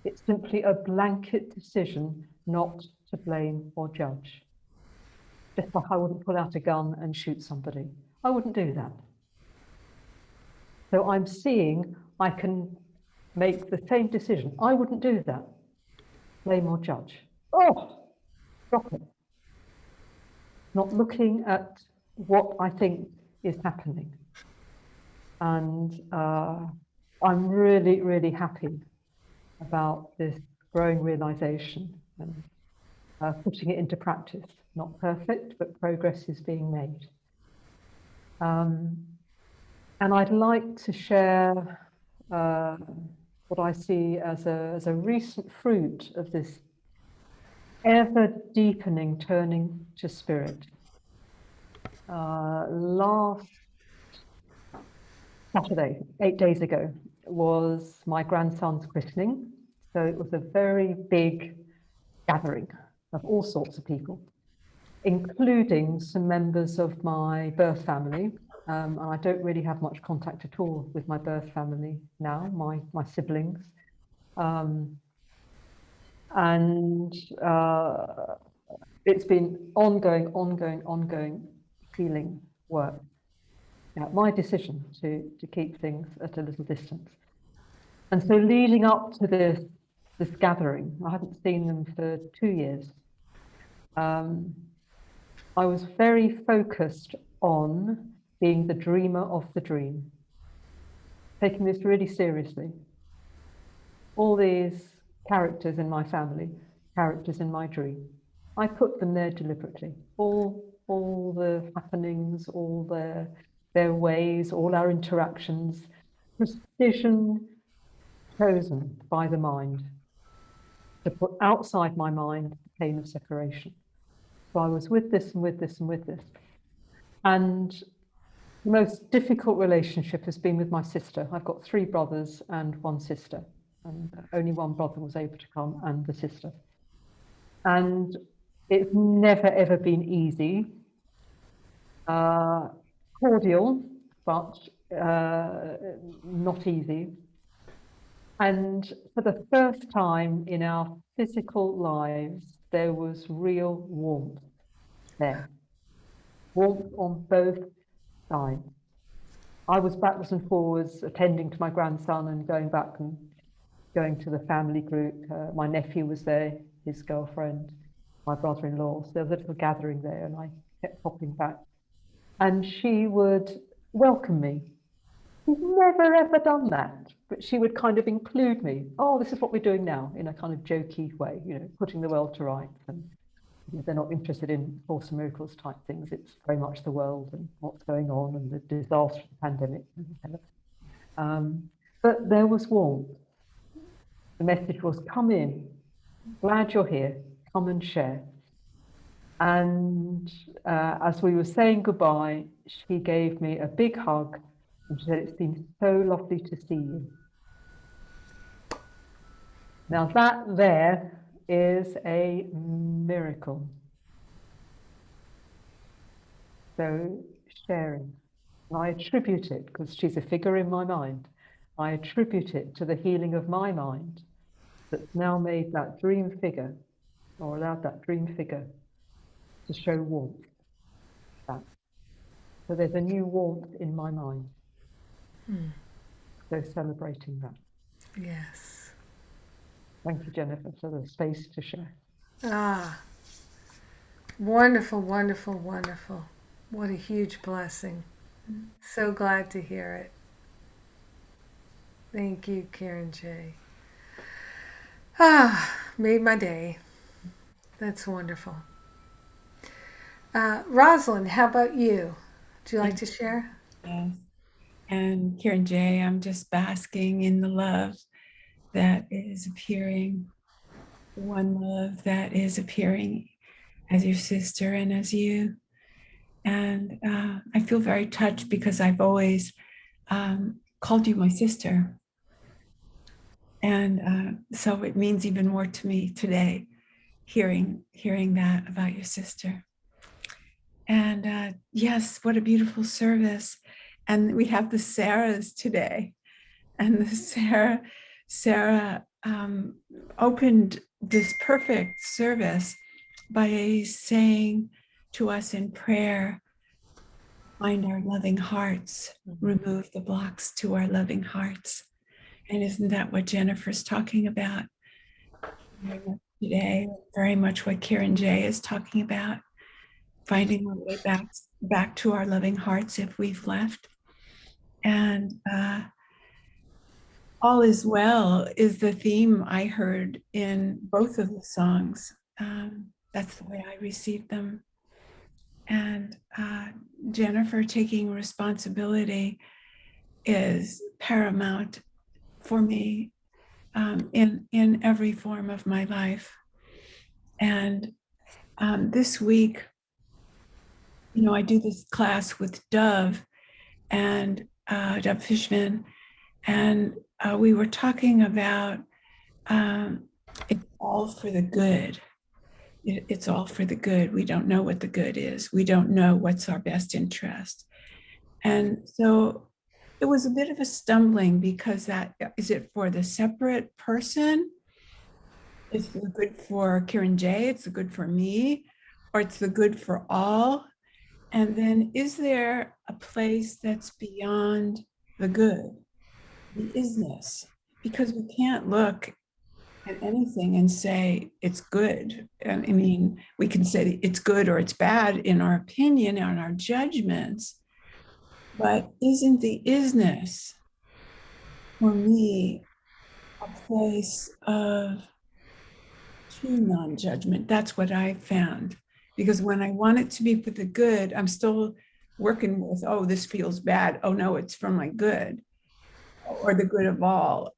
It's simply a blanket decision not to blame or judge. Just like I wouldn't pull out a gun and shoot somebody. I wouldn't do that. So I'm seeing I can make the same decision. I wouldn't do that. Blame or judge. Oh, stop it. Not looking at what I think is happening. And I'm really, really happy about this growing realization and putting it into practice. Not perfect, but progress is being made. And I'd like to share what I see as a recent fruit of this ever deepening turning to spirit. Last Saturday, 8 days ago, was my grandson's christening. So it was a very big gathering of all sorts of people, including some members of my birth family. And I don't really have much contact at all with my birth family now, my siblings. It's been ongoing healing work. Now, my decision to keep things at a little distance. And so leading up to this gathering, I hadn't seen them for 2 years. I was very focused on being the dreamer of the dream, taking this really seriously. All these characters in my family, characters in my dream, I put them there deliberately. All the happenings, all their ways, all our interactions, precision chosen by the mind to put outside my mind the pain of separation. So I was with this and with this and with this. And the most difficult relationship has been with my sister. I've got 3 brothers and 1 sister, and only 1 brother was able to come, and the sister. And it's never, ever been easy. Cordial, but not easy. And for the first time in our physical lives, there was real warmth there. Warmth on both sides. I was backwards and forwards, attending to my grandson and going back and going to the family group. My nephew was there, his girlfriend, my brother-in-law. So there was a little gathering there, and I kept popping back. And she would welcome me. She's never ever done that, but she would kind of include me. Oh, this is what we're doing now, in a kind of jokey way, putting the world to rights. And they're not interested in Course in Miracles type things. It's very much the world and what's going on and the disaster of the pandemic. But there was warmth. The message was, come in, glad you're here, come and share. And as we were saying goodbye, she gave me a big hug and she said, it's been so lovely to see you. Now that there is a miracle. So sharing, and I attribute it, because she's a figure in my mind, I attribute it to the healing of my mind that's now made that dream figure, or allowed that dream figure to show warmth. So there's a new warmth in my mind. So celebrating that. Yes. Thank you, Jennifer, for the space to share. Ah, wonderful, wonderful, wonderful. What a huge blessing. So glad to hear it. Thank you, Karen J. Ah, made my day. That's wonderful. Rosalind, how about you? Would you like to share? Yes. And Karen J, I'm just basking in the love that is appearing, the one love that is appearing as your sister and as you. And I feel very touched because I've always called you my sister. And so it means even more to me today, hearing that about your sister. And yes, what a beautiful service. And we have the Sarahs today. And the Sarah opened this perfect service by saying to us in prayer, find our loving hearts, remove the blocks to our loving hearts. And isn't that what Jennifer's talking about today? Very much what Karen J is talking about, finding our way back to our loving hearts if we've left. And all is well is the theme I heard in both of the songs. That's the way I received them. And Jennifer taking responsibility is paramount for me in every form of my life. And this week, I do this class with Dove and Dove Fishman, and we were talking about it's all for the good. It's all for the good. We don't know what the good is. We don't know what's our best interest. And so it was a bit of a stumbling because is it for the separate person? It's the good for Karen J, it's the good for me, or it's the good for all? And then is there a place that's beyond the good, the isness? Because we can't look at anything and say it's good. I mean, we can say it's good or it's bad in our opinion, on our judgments, but isn't the isness for me a place of true non-judgment? That's what I found. Because when I want it to be for the good, I'm still working with, oh, this feels bad. Oh no, it's for my good, or the good of all.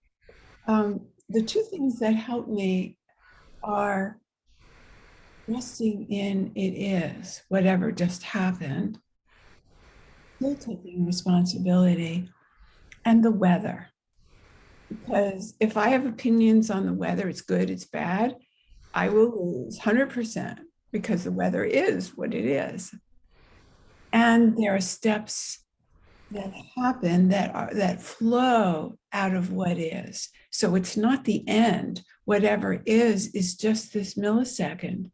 The two things that help me are resting in it is, whatever just happened, still taking responsibility, and the weather. Because if I have opinions on the weather, it's good, it's bad, I will lose 100% because the weather is what it is. And there are steps that happen that flow out of what is. So it's not the end. Whatever is just this millisecond.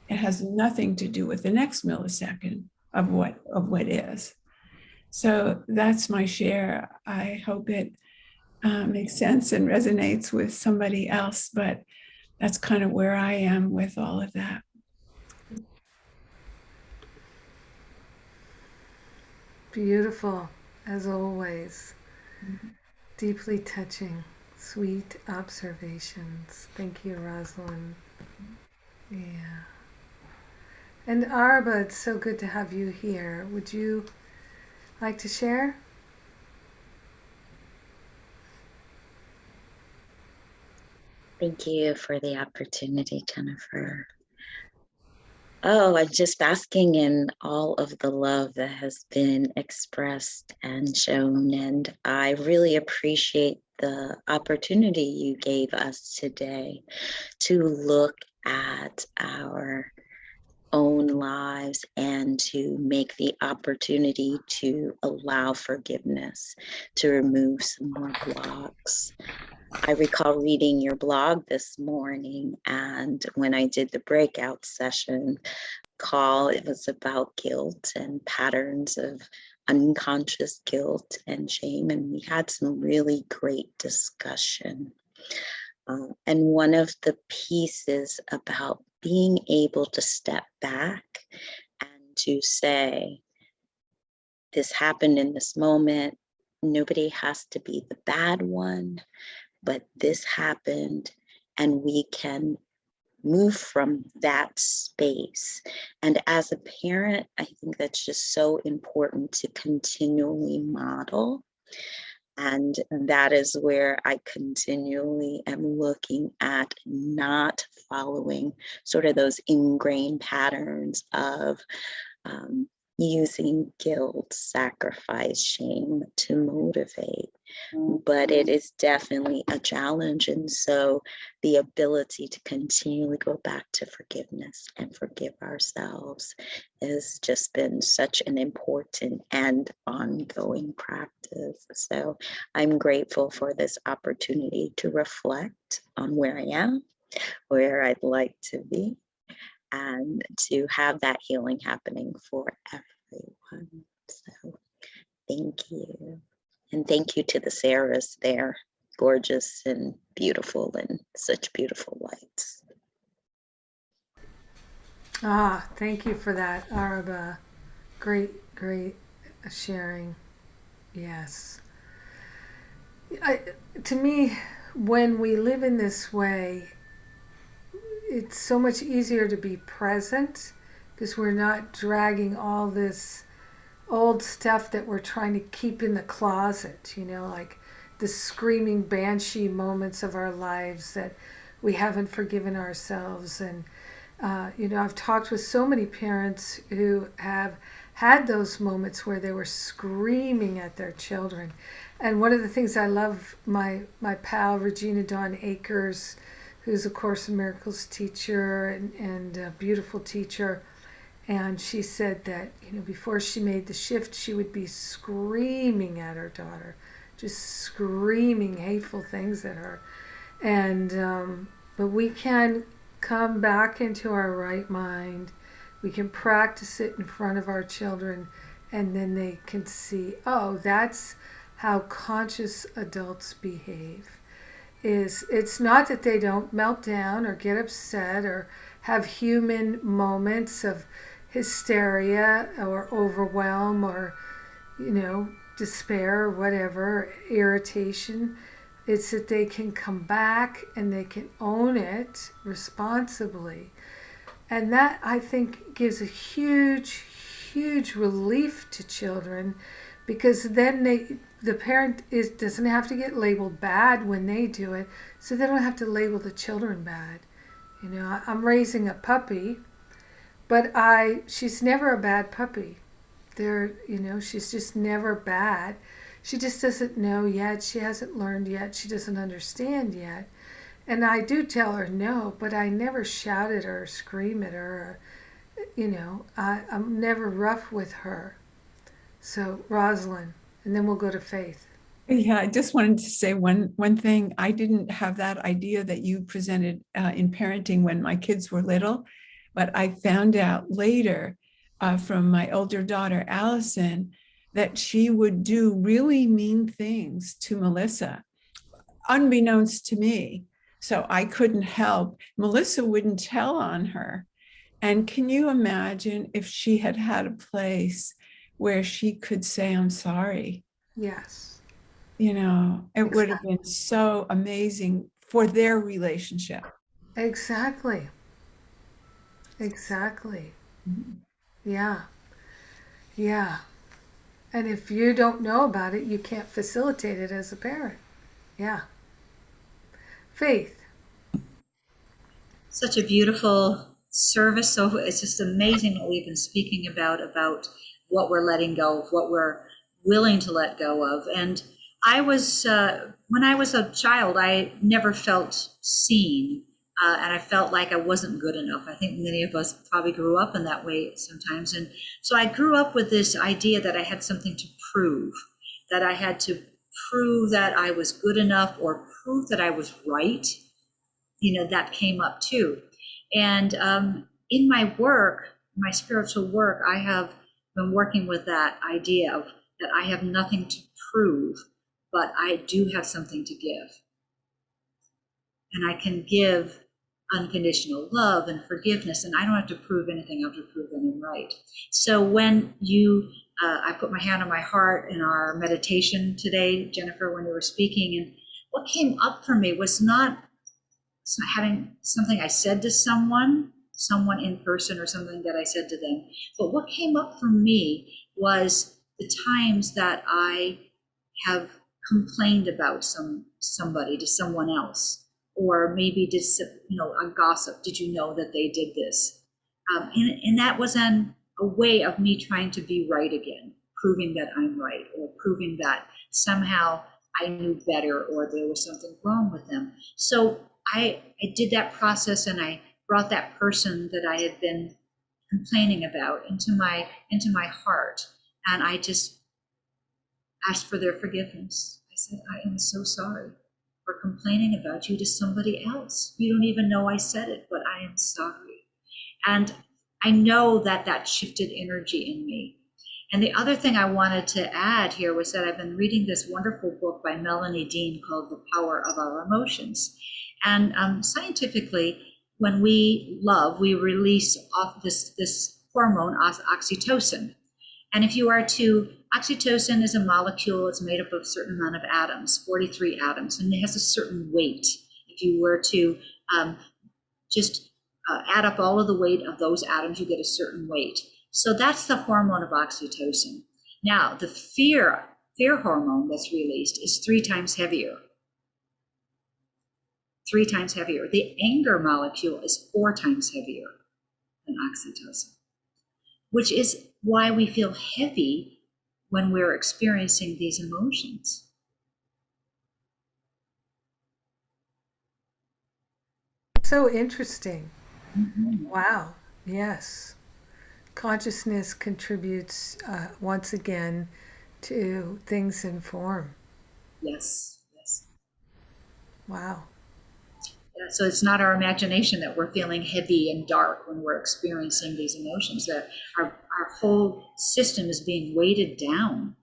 It has nothing to do with the next millisecond of what is. So that's my share. I hope it makes sense and resonates with somebody else, but that's kind of where I am with all of that. Beautiful, as always. Deeply touching, sweet observations. Thank you, Rosalind. Yeah. And Arba, it's so good to have you here. Would you like to share? Thank you for the opportunity, Jennifer. Oh, I'm just basking in all of the love that has been expressed and shown. And I really appreciate the opportunity you gave us today to look at our own lives and to make the opportunity to allow forgiveness, to remove some more blocks. I recall reading your blog this morning, and when I did the breakout session call, it was about guilt and patterns of unconscious guilt and shame, and we had some really great discussion. And one of the pieces about being able to step back and to say, this happened in this moment. Nobody has to be the bad one, but this happened, and we can move from that space. And as a parent, I think that's just so important to continually model. And that is where I continually am looking at not following sort of those ingrained patterns of using guilt, sacrifice, shame to motivate. But it is definitely a challenge. And so the ability to continually go back to forgiveness and forgive ourselves has just been such an important and ongoing practice. So I'm grateful for this opportunity to reflect on where I am, where I'd like to be, and to have that healing happening for everyone. So thank you. And thank you to the Sarahs there, gorgeous and beautiful and such beautiful lights. Thank you for that, Araba. Great sharing. Yes. To me, when we live in this way, it's so much easier to be present because we're not dragging all this old stuff that we're trying to keep in the closet, like the screaming banshee moments of our lives that we haven't forgiven ourselves. And, I've talked with so many parents who have had those moments where they were screaming at their children. And one of the things I love, my pal Regina Dawn Akers, who's a Course in Miracles teacher and a beautiful teacher, and she said that, before she made the shift, she would be screaming at her daughter, just screaming hateful things at her. And, but we can come back into our right mind. We can practice it in front of our children, and then they can see, oh, that's how conscious adults behave. It's not that they don't melt down or get upset or have human moments of hysteria or overwhelm or, despair or whatever, irritation. It's that they can come back and they can own it responsibly. And that, I think, gives a huge, huge relief to children, because then the parent doesn't have to get labeled bad when they do it, so they don't have to label the children bad. I'm raising a puppy, but she's never a bad puppy. She's just never bad. She just doesn't know yet. She hasn't learned yet. She doesn't understand yet. And I do tell her no, but I never shout at her or scream at her. I'm never rough with her. So, Rosalind, and then we'll go to Faith. Yeah, I just wanted to say one thing. I didn't have that idea that you presented in parenting when my kids were little, but I found out later from my older daughter, Allison, that she would do really mean things to Melissa, unbeknownst to me. So I couldn't help. Melissa wouldn't tell on her. And can you imagine if she had had a place where she could say, I'm sorry? Yes. It would have been so amazing for their relationship. Exactly. Mm-hmm. Yeah. And if you don't know about it, you can't facilitate it as a parent. Yeah. Faith. Such a beautiful service. So it's just amazing what we've been speaking about what we're letting go of, what we're willing to let go of. And I was, when I was a child, I never felt seen. And I felt like I wasn't good enough. I think many of us probably grew up in that way sometimes. And so I grew up with this idea that I had something to prove, that I had to prove that I was good enough or prove that I was right. That came up too. And in my work, my spiritual work, I have been working with that idea of that I have nothing to prove, but I do have something to give. and I can give unconditional love and forgiveness, and I don't have to prove anything. I have to prove that I'm right. So when I put my hand on my heart in our meditation today, Jennifer, when you were speaking, and what came up for me was not having something I said to someone in person or something that I said to them, but what came up for me was the times that I have complained about somebody to someone else, or maybe just, on gossip. Did you know that they did this? And that was a way of me trying to be right again, proving that I'm right, or proving that somehow I knew better, or there was something wrong with them. So I did that process, and I brought that person that I had been complaining about into my heart, and I just asked for their forgiveness. I said, I am so sorry for complaining about you to somebody else. You don't even know I said it, but I am sorry. And I know that that shifted energy in me. And the other thing I wanted to add here was that I've been reading this wonderful book by Melanie Dean called The Power of Our Emotions. And scientifically, when we love, we release off this hormone, oxytocin. And if you are to, oxytocin is a molecule, it's made up of a certain amount of atoms, 43 atoms, and it has a certain weight. If you were to just add up all of the weight of those atoms, you get a certain weight. So that's the hormone of oxytocin. Now, the fear hormone that's released is 3 times heavier. 3 times heavier. The anger molecule is 4 times heavier than oxytocin, which is why we feel heavy when we're experiencing these emotions. So interesting. Mm-hmm. Wow. Yes. Consciousness contributes once again to things in form. Yes, yes. Wow. Yeah, so it's not our imagination that we're feeling heavy and dark when we're experiencing these emotions. That our whole system is being weighted down.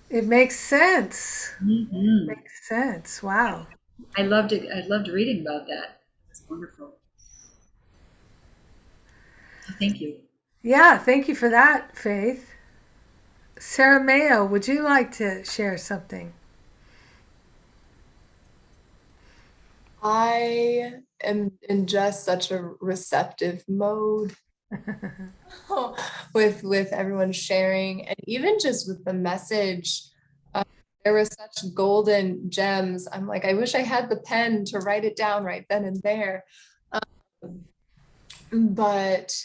It makes sense. Mm-hmm. Makes sense. Wow. I loved it. I loved reading about that. It was wonderful. Thank you. Yeah, thank you for that, Faith. Sarah Mayo, would you like to share something? I am in just such a receptive mode with everyone sharing, and even just with the message. There were such golden gems. I'm like, I wish I had the pen to write it down right then and there. But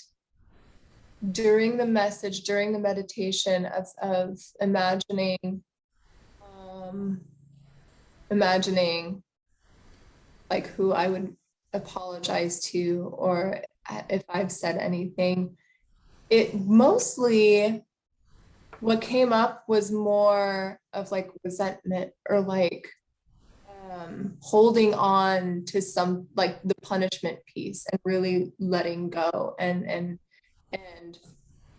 during the message, during the meditation of imagining like who I would apologize to, or if I've said anything, it mostly, what came up was more of like resentment, or like holding on to some, like the punishment piece, and really letting go and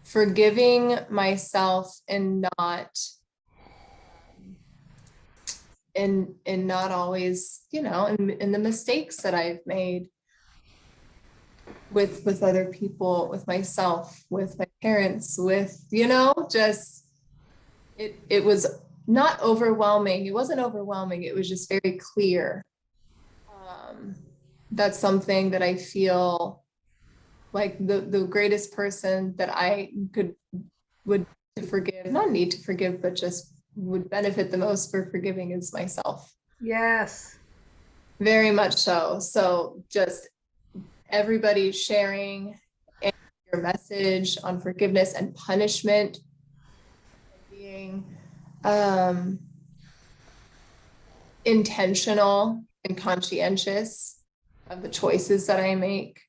forgiving myself, and not always, in the mistakes that I've made with other people, with myself, with my parents, with, just, it was not overwhelming. It wasn't overwhelming. It was just very clear. That's something that I feel like the greatest person that I would forgive, not need to forgive, but just would benefit the most for forgiving is myself. Yes. Very much so. So just everybody sharing your message on forgiveness and punishment, being intentional and conscientious of the choices that I make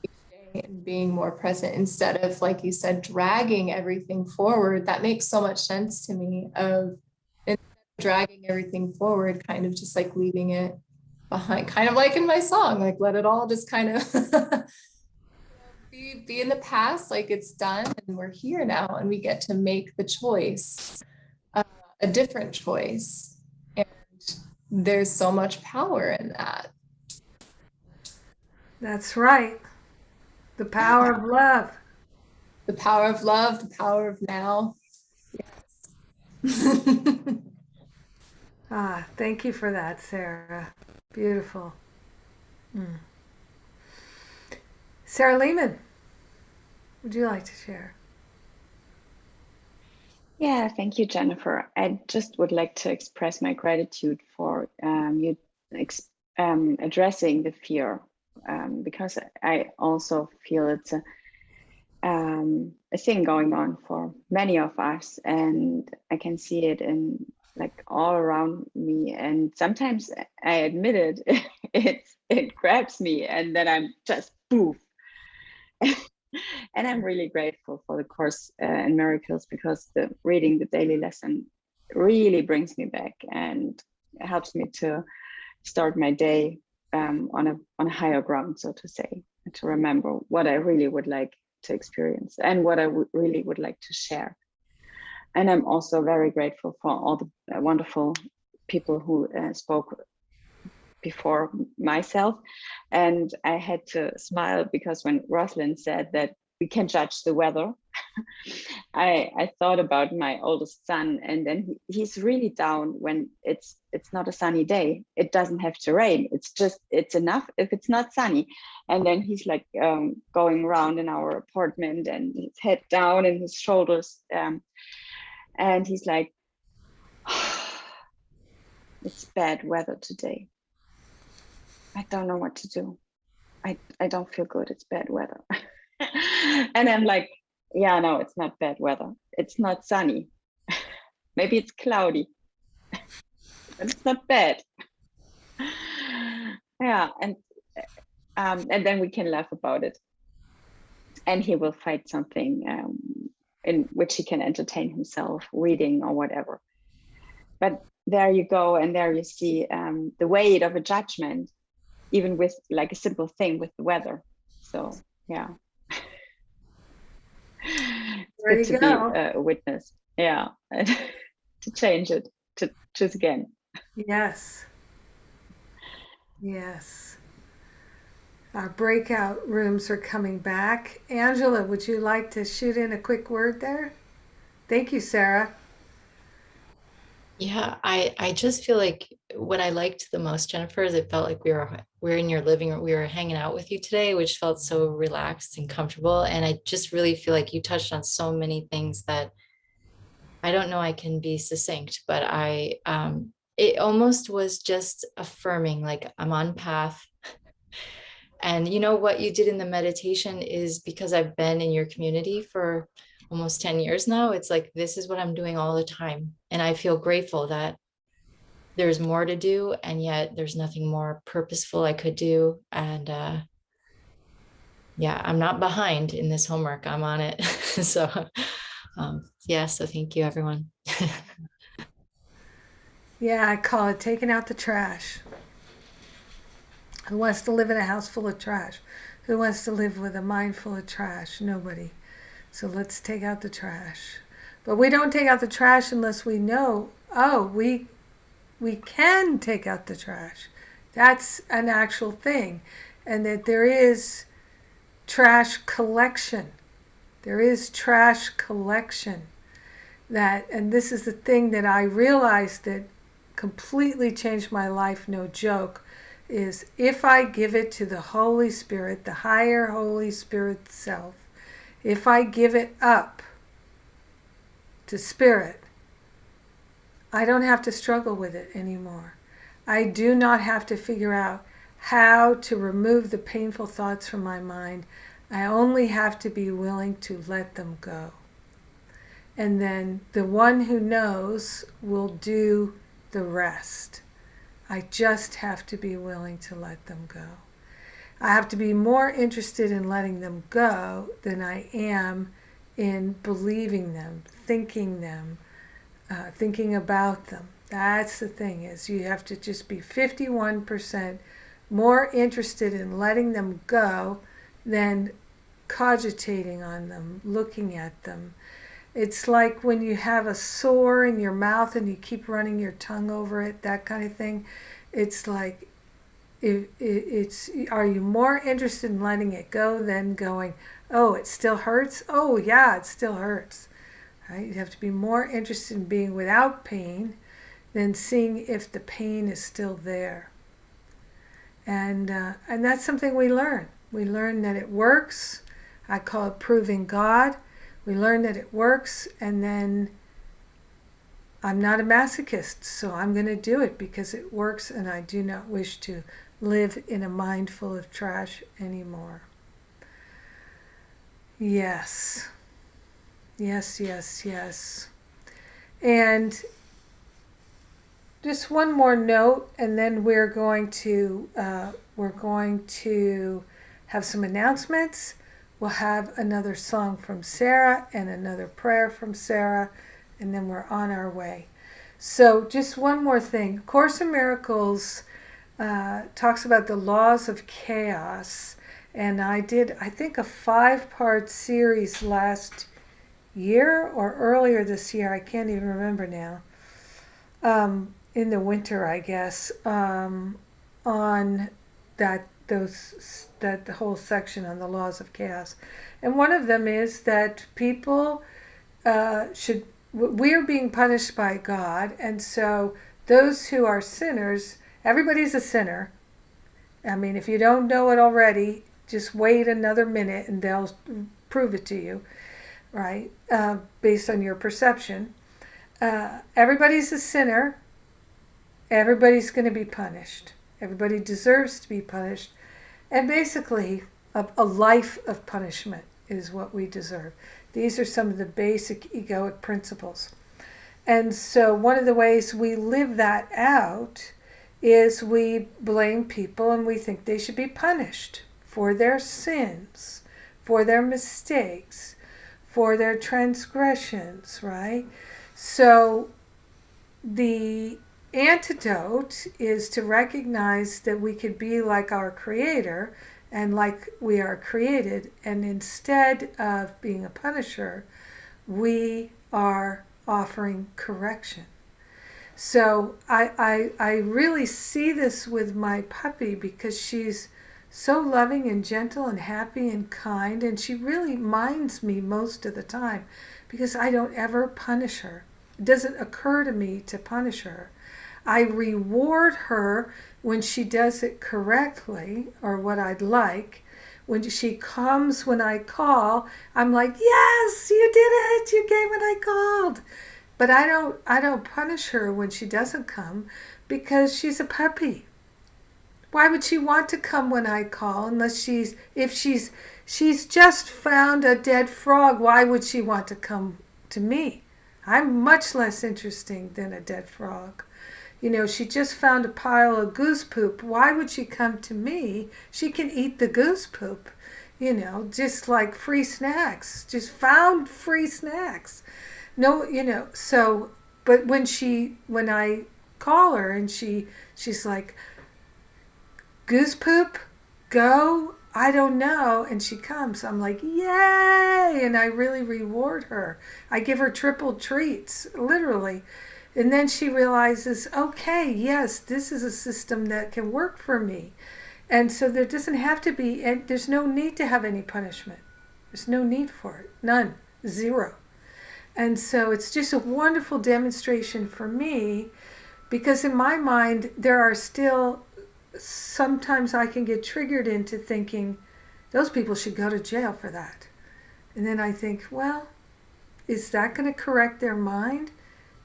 each day, and being more present instead of, like you said, dragging everything forward. That makes so much sense to me, of dragging everything forward, kind of just like leaving it behind, kind of like in my song, like let it all just kind of be in the past, like it's done and we're here now, and we get to make the choice, a different choice. And there's so much power in that. That's right. The power of love. The power of love, the power of now. Yes. Thank you for that, Sarah. Beautiful. Sarah Lehman, would you like to share? Yeah, thank you, Jennifer. I just would like to express my gratitude for you addressing the fear, because I also feel it's a thing going on for many of us, and I can see it in like all around me. And sometimes I admit it, it grabs me, and then I'm just poof. And I'm really grateful for the Course in Miracles, because the reading the daily lesson really brings me back and helps me to start my day on a higher ground, so to say, and to remember what I really would like to experience and what I really would like to share. And I'm also very grateful for all the wonderful people who spoke before myself. And I had to smile because when Rosalind said that we can judge the weather, I thought about my oldest son, and then he's really down when it's not a sunny day. It doesn't have to rain. It's enough if it's not sunny. And then he's like going around in our apartment, and his head down and his shoulders, and he's like, it's bad weather today. I don't know what to do. I don't feel good. It's bad weather. And I'm like, yeah, no, it's not bad weather. It's not sunny. Maybe it's cloudy, but it's not bad. Yeah, and then we can laugh about it. And he will find something in which he can entertain himself, reading or whatever. But there you go, and there you see the weight of a judgment, even with like a simple thing with the weather. So yeah. It's good to be a witness. Yeah. To change it, to choose again. Yes. Yes. Our breakout rooms are coming back. Angela, would you like to shoot in a quick word there? Thank you, Sarah. Yeah, I just feel like what I liked the most, Jennifer, is it felt like we're in your living room. We were hanging out with you today, which felt so relaxed and comfortable. And I just really feel like you touched on so many things that I don't know I can be succinct, but it almost was just affirming, like I'm on path. And you know what you did in the meditation is because I've been in your community for almost 10 years now. It's like, this is what I'm doing all the time. And I feel grateful that there's more to do, and yet there's nothing more purposeful I could do. And yeah, I'm not behind in this homework. I'm on it. So yeah, so thank you, everyone. Yeah, I call it taking out the trash. Who wants to live in a house full of trash? Who wants to live with a mind full of trash? Nobody. So let's take out the trash. But we don't take out the trash unless we know, oh, we can take out the trash. That's an actual thing. And that there is trash collection. There is trash collection. And this is the thing that I realized that completely changed my life, no joke, is if I give it to the Holy Spirit, the higher Holy Spirit self, if I give it up to Spirit, I don't have to struggle with it anymore. I do not have to figure out how to remove the painful thoughts from my mind. I only have to be willing to let them go. And then the one who knows will do the rest. I just have to be willing to let them go. I have to be more interested in letting them go than I am in believing them, thinking about them. That's the thing, is you have to just be 51% more interested in letting them go than cogitating on them, looking at them. It's like when you have a sore in your mouth and you keep running your tongue over it, that kind of thing. It's like, are you more interested in letting it go than going, oh, it still hurts? Oh, yeah, it still hurts. Right? You have to be more interested in being without pain than seeing if the pain is still there. And that's something we learn. We learn that it works. I call it proving God. We learn that it works, and then I'm not a masochist, so I'm going to do it because it works, and I do not wish to live in a mind full of trash anymore. Yes. Yes, yes, yes. And just one more note, and then we're going to have some announcements. We'll have another song from Sarah and another prayer from Sarah, and then we're on our way. So just one more thing. Course in Miracles talks about the laws of chaos, and I did, I think, a 5-part series last year or earlier this year. I can't even remember now. In the winter, I guess, on that the whole section on the laws of chaos, and one of them is that people we're being punished by God, and so those who are sinners, everybody's a sinner. I mean, if you don't know it already, just wait another minute and they'll prove it to you, right? Based on your perception. Everybody's a sinner. Everybody's going to be punished. Everybody deserves to be punished. And basically, a life of punishment is what we deserve. These are some of the basic egoic principles. And so one of the ways we live that out is we blame people and we think they should be punished for their sins, for their mistakes, for their transgressions, right? So the antidote is to recognize that we could be like our Creator and like we are created, and instead of being a punisher, we are offering correction. So I really see this with my puppy because she's so loving and gentle and happy and kind, and she really minds me most of the time because I don't ever punish her. It doesn't occur to me to punish her. I reward her when she does it correctly, or what I'd like. When she comes when I call, I'm like, yes, you did it, you came when I called. But I don't punish her when she doesn't come because she's a puppy. Why would she want to come when I call unless she's just found a dead frog? Why would she want to come to me? I'm much less interesting than a dead frog. You know, she just found a pile of goose poop. Why would she come to me? She can eat the goose poop, you know, just like free snacks, just found free snacks. No, you know, so, but when I call her and she's like, goose poop, go, I don't know, and she comes, I'm like, yay, and I really reward her. I give her triple treats, literally. And then she realizes, okay, yes, this is a system that can work for me. And so there doesn't have to be, and there's no need to have any punishment. There's no need for it. None. Zero. And so it's just a wonderful demonstration for me because in my mind, there are still, sometimes I can get triggered into thinking, those people should go to jail for that. And then I think, well, is that going to correct their mind?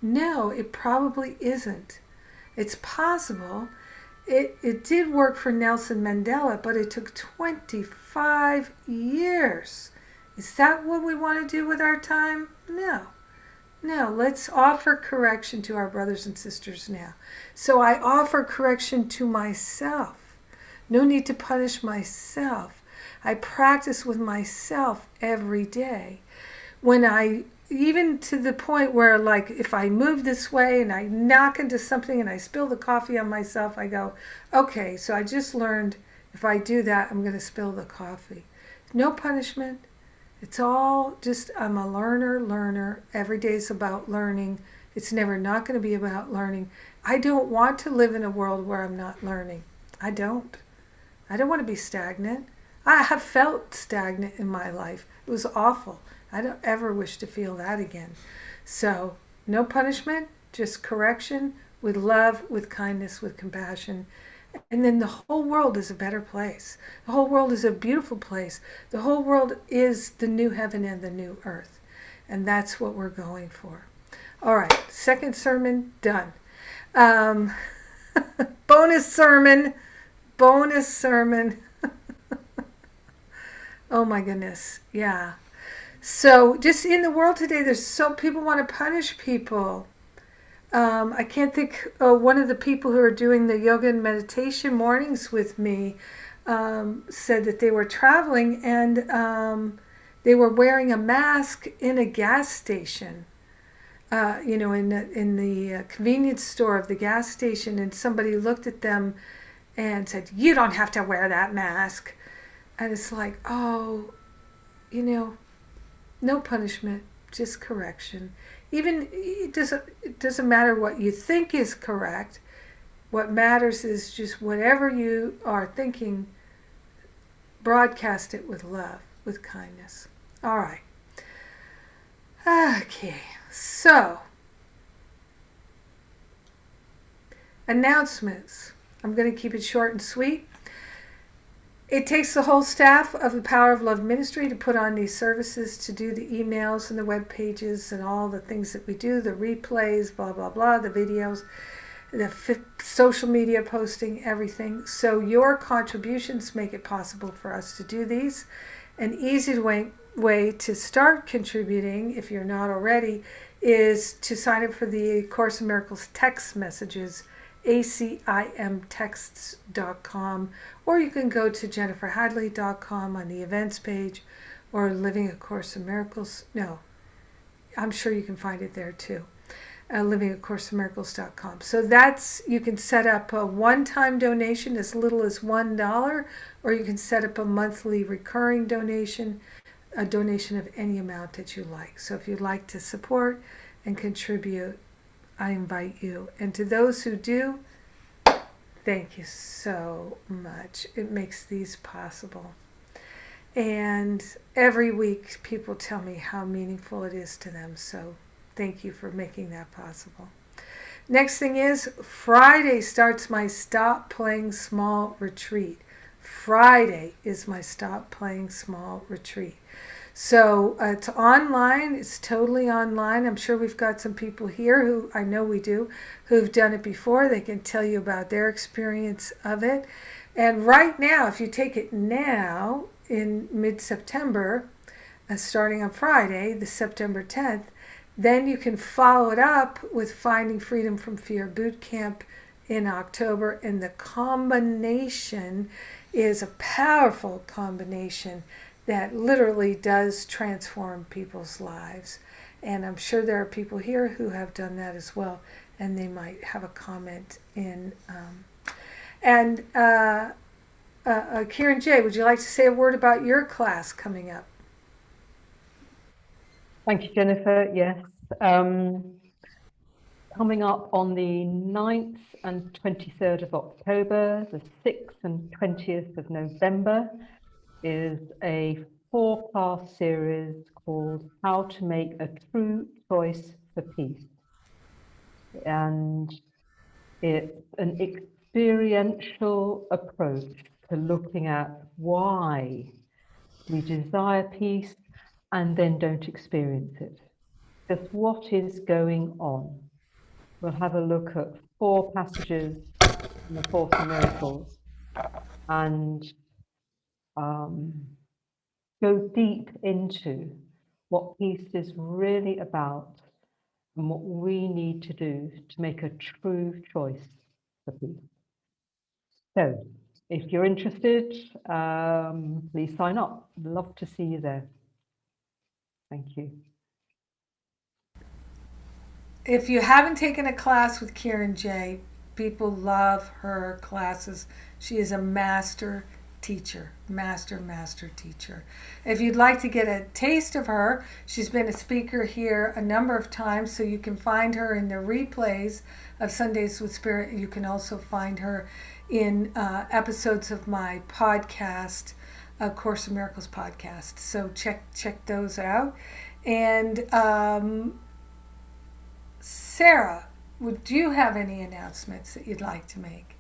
No, it probably isn't. It's possible. It did work for Nelson Mandela, but it took 25 years. Is that what we want to do with our time? No. No, let's offer correction to our brothers and sisters now. So I offer correction to myself. No need to punish myself. I practice with myself every day. Even to the point where, like, if I move this way and I knock into something and I spill the coffee on myself, I go, okay, so I just learned if I do that, I'm going to spill the coffee. No punishment. It's all just, I'm a learner. Every day's about learning. It's never not going to be about learning. I don't want to live in a world where I'm not learning. I don't. I don't want to be stagnant. I have felt stagnant in my life. It was awful. I don't ever wish to feel that again. So, no punishment, just correction with love, with kindness, with compassion. And then the whole world is a better place. The whole world is a beautiful place. The whole world is the new heaven and the new earth. And that's what we're going for. All right, second sermon done. Bonus sermon. Oh my goodness. Yeah. So just in the world today, there's so people want to punish people. I can't think, one of the people who are doing the yoga and meditation mornings with me said that they were traveling and they were wearing a mask in a gas station, in the convenience store of the gas station, and somebody looked at them and said, "You don't have to wear that mask." And it's like, oh, no punishment, just correction. Even it doesn't matter what you think is correct. What matters is just whatever you are thinking, broadcast it with love, with kindness. All right. Okay. So, announcements. I'm going to keep it short and sweet. It takes the whole staff of the Power of Love Ministry to put on these services, to do the emails and the web pages and all the things that we do, the replays, blah, blah, blah, the videos, the social media posting, everything. So your contributions make it possible for us to do these. An easy way to start contributing, if you're not already, is to sign up for the Course in Miracles text messages, acimtexts.com, or you can go to jenniferhadley.com on the events page, or Living A Course in Miracles. No, I'm sure you can find it there too. livingacourseofmiracles.com. So you can set up a one-time donation as little as $1, or you can set up a monthly recurring donation, a donation of any amount that you like. So if you'd like to support and contribute, I invite you. And to those who do, thank you so much. It makes these possible. And every week people tell me how meaningful it is to them. So thank you for making that possible. Next thing is, Friday starts my Stop Playing Small retreat. Friday is my Stop Playing Small retreat. So it's online. It's totally online. I'm sure we've got some people here who, I know we do, who've done it before. They can tell you about their experience of it. And right now, if you take it now in mid-September, starting on Friday, the September 10th, then you can follow it up with Finding Freedom from Fear Boot Camp in October. And the combination is a powerful combination that literally does transform people's lives. And I'm sure there are people here who have done that as well, and they might have a comment in. Kieran J., would you like to say a word about your class coming up? Thank you, Jennifer. Yes. Coming up on the 9th and 23rd of October, the 6th and 20th of November, is a 4-class series called How to Make a True Choice for Peace. And it's an experiential approach to looking at why we desire peace and then don't experience it. Just what is going on. We'll have a look at 4 passages in the Course in Miracles and go deep into what peace is really about and what we need to do to make a true choice for peace. So, if you're interested, please sign up. Love to see you there. Thank you. If you haven't taken a class with Kieran J., people love her classes. She is a master teacher, master teacher. If you'd like to get a taste of her, she's been a speaker here a number of times, so you can find her in the replays of Sundays with Spirit. You can also find her in episodes of my podcast, Course in Miracles podcast. So check those out. And Sarah, would you have any announcements that you'd like to make?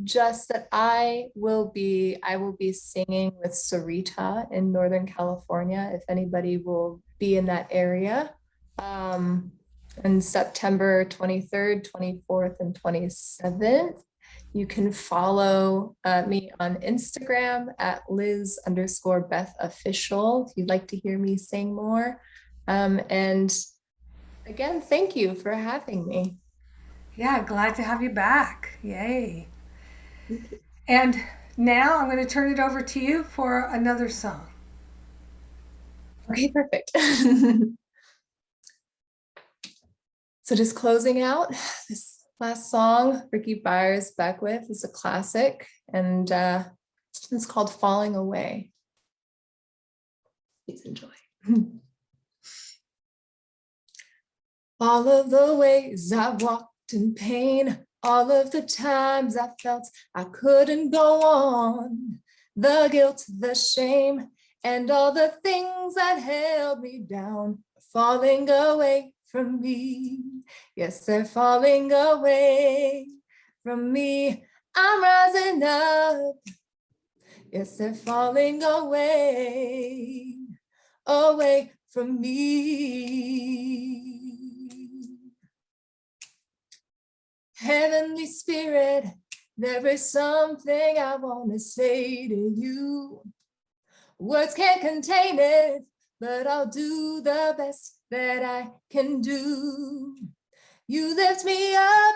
Just that I will be singing with Sarita in Northern California, if anybody will be in that area. On September 23rd, 24th, and 27th. You can follow me on Instagram at Liz_Beth Official if you'd like to hear me sing more. And again, thank you for having me. Yeah, glad to have you back. Yay. And now I'm going to turn it over to you for another song. Okay, perfect. So just closing out, this last song Ricky Byers back with is a classic, and it's called Falling Away. Please enjoy. All of the ways I walked in pain, all of the times I felt I couldn't go on, the guilt, the shame, and all the things that held me down are falling away from me. Yes, they're falling away from me. I'm rising up. Yes, they're falling away from me. Heavenly Spirit, there is something I want to say to you. Words can't contain it, but I'll do the best that I can do. You lift me up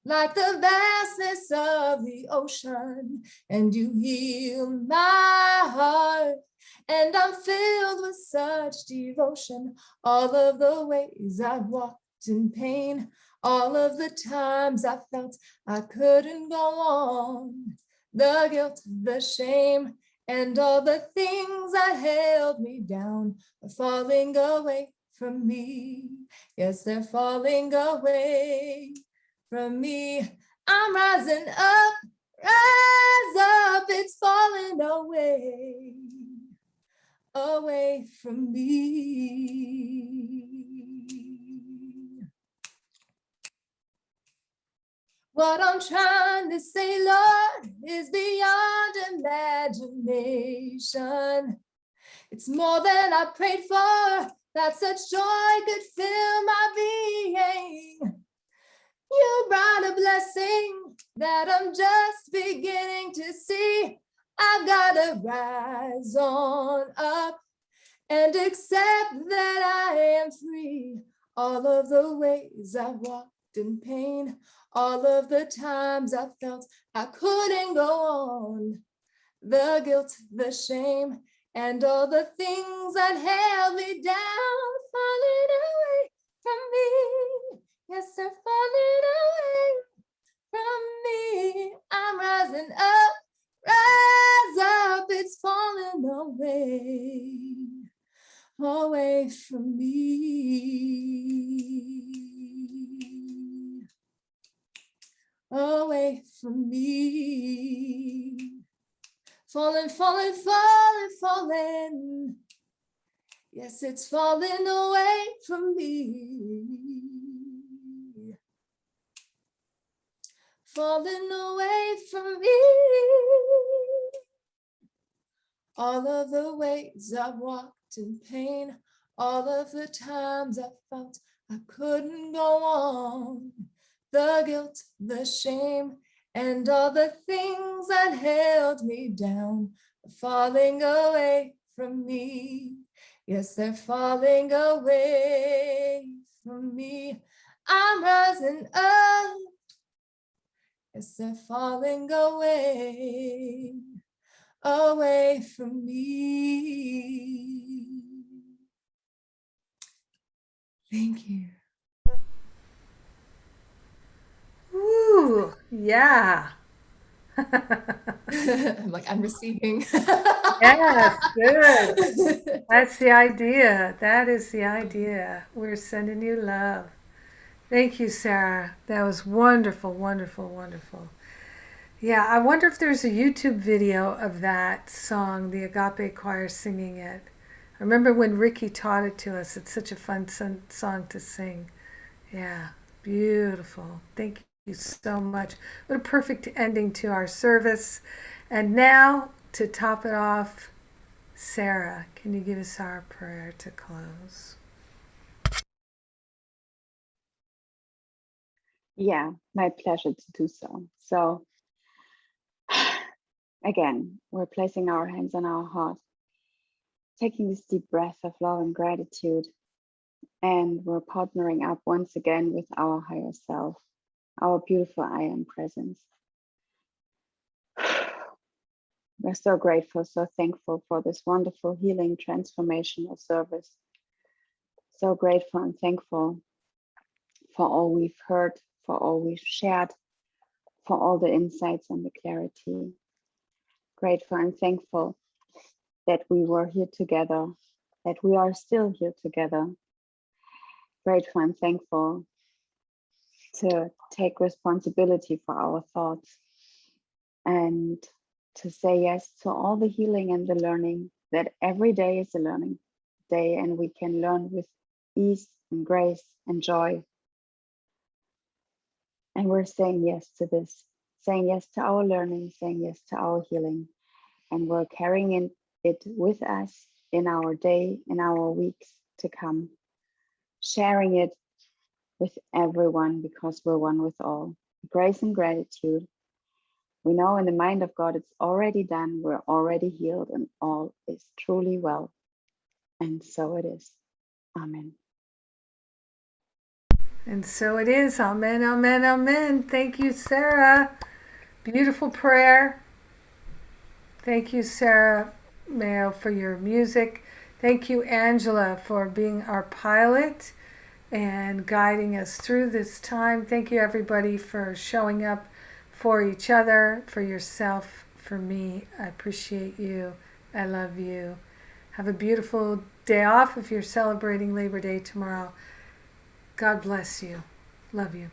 like the vastness of the ocean, and you heal my heart, and I'm filled with such devotion. All of the ways I've walked in pain, all of the times I felt I couldn't go on, the guilt, the shame, and all the things that held me down are falling away from me. Yes, they're falling away from me. I'm rising up, rise up, it's falling away from me. What I'm trying to say, Lord, is beyond imagination. It's more than I prayed for, that such joy could fill my being. You brought a blessing that I'm just beginning to see. I've got to rise on up and accept that I am free. All of the ways I've walked in pain, all of the times I felt I couldn't go on, the guilt, the shame, and all the things that held me down, falling away from me. Yes, they're falling away from me. I'm rising up, rise up, it's falling away from me. Away from me. Falling, falling, falling, falling. Yes, it's falling away from me. Falling away from me. All of the ways I've walked in pain, all of the times I felt I couldn't go on, the guilt, the shame, and all the things that held me down are falling away from me. Yes, they're falling away from me. I'm rising up. Yes, they're falling away from me. Thank you. Woo! Yeah. I'm like, I'm receiving. Yes, good. That's the idea. That is the idea. We're sending you love. Thank you, Sarah. That was wonderful, wonderful, wonderful. Yeah, I wonder if there's a YouTube video of that song, the Agape Choir singing it. I remember when Ricky taught it to us. It's such a fun song to sing. Yeah, beautiful. Thank you so much. What a perfect ending to our service. And now, to top it off, Sarah, can you give us our prayer to close? Yeah, my pleasure to do so. So, again, we're placing our hands on our heart, taking this deep breath of love and gratitude, and we're partnering up once again with our higher self, our beautiful I Am presence. We're so grateful, so thankful for this wonderful healing transformational service. So grateful and thankful for all we've heard, for all we've shared, for all the insights and the clarity. Grateful and thankful that we were here together, that we are still here together. Grateful and thankful to take responsibility for our thoughts and to say yes to all the healing and the learning, that every day is a learning day and we can learn with ease and grace and joy. And we're saying yes to this, saying yes to our learning, saying yes to our healing. And we're carrying it with us in our day, in our weeks to come, sharing it with everyone because we're one with all. Grace and gratitude. We know in the mind of God it's already done, we're already healed, and all is truly well. And so it is. Amen. And so it is. Amen, amen, amen. Thank you, Sarah. Beautiful prayer. Thank you, Sarah Mayo, for your music. Thank you, Angela, for being our pilot and guiding us through this time. Thank you, everybody, for showing up for each other, for yourself, for me. I appreciate you. I love you. Have a beautiful day off if you're celebrating Labor Day tomorrow. God bless you. Love you.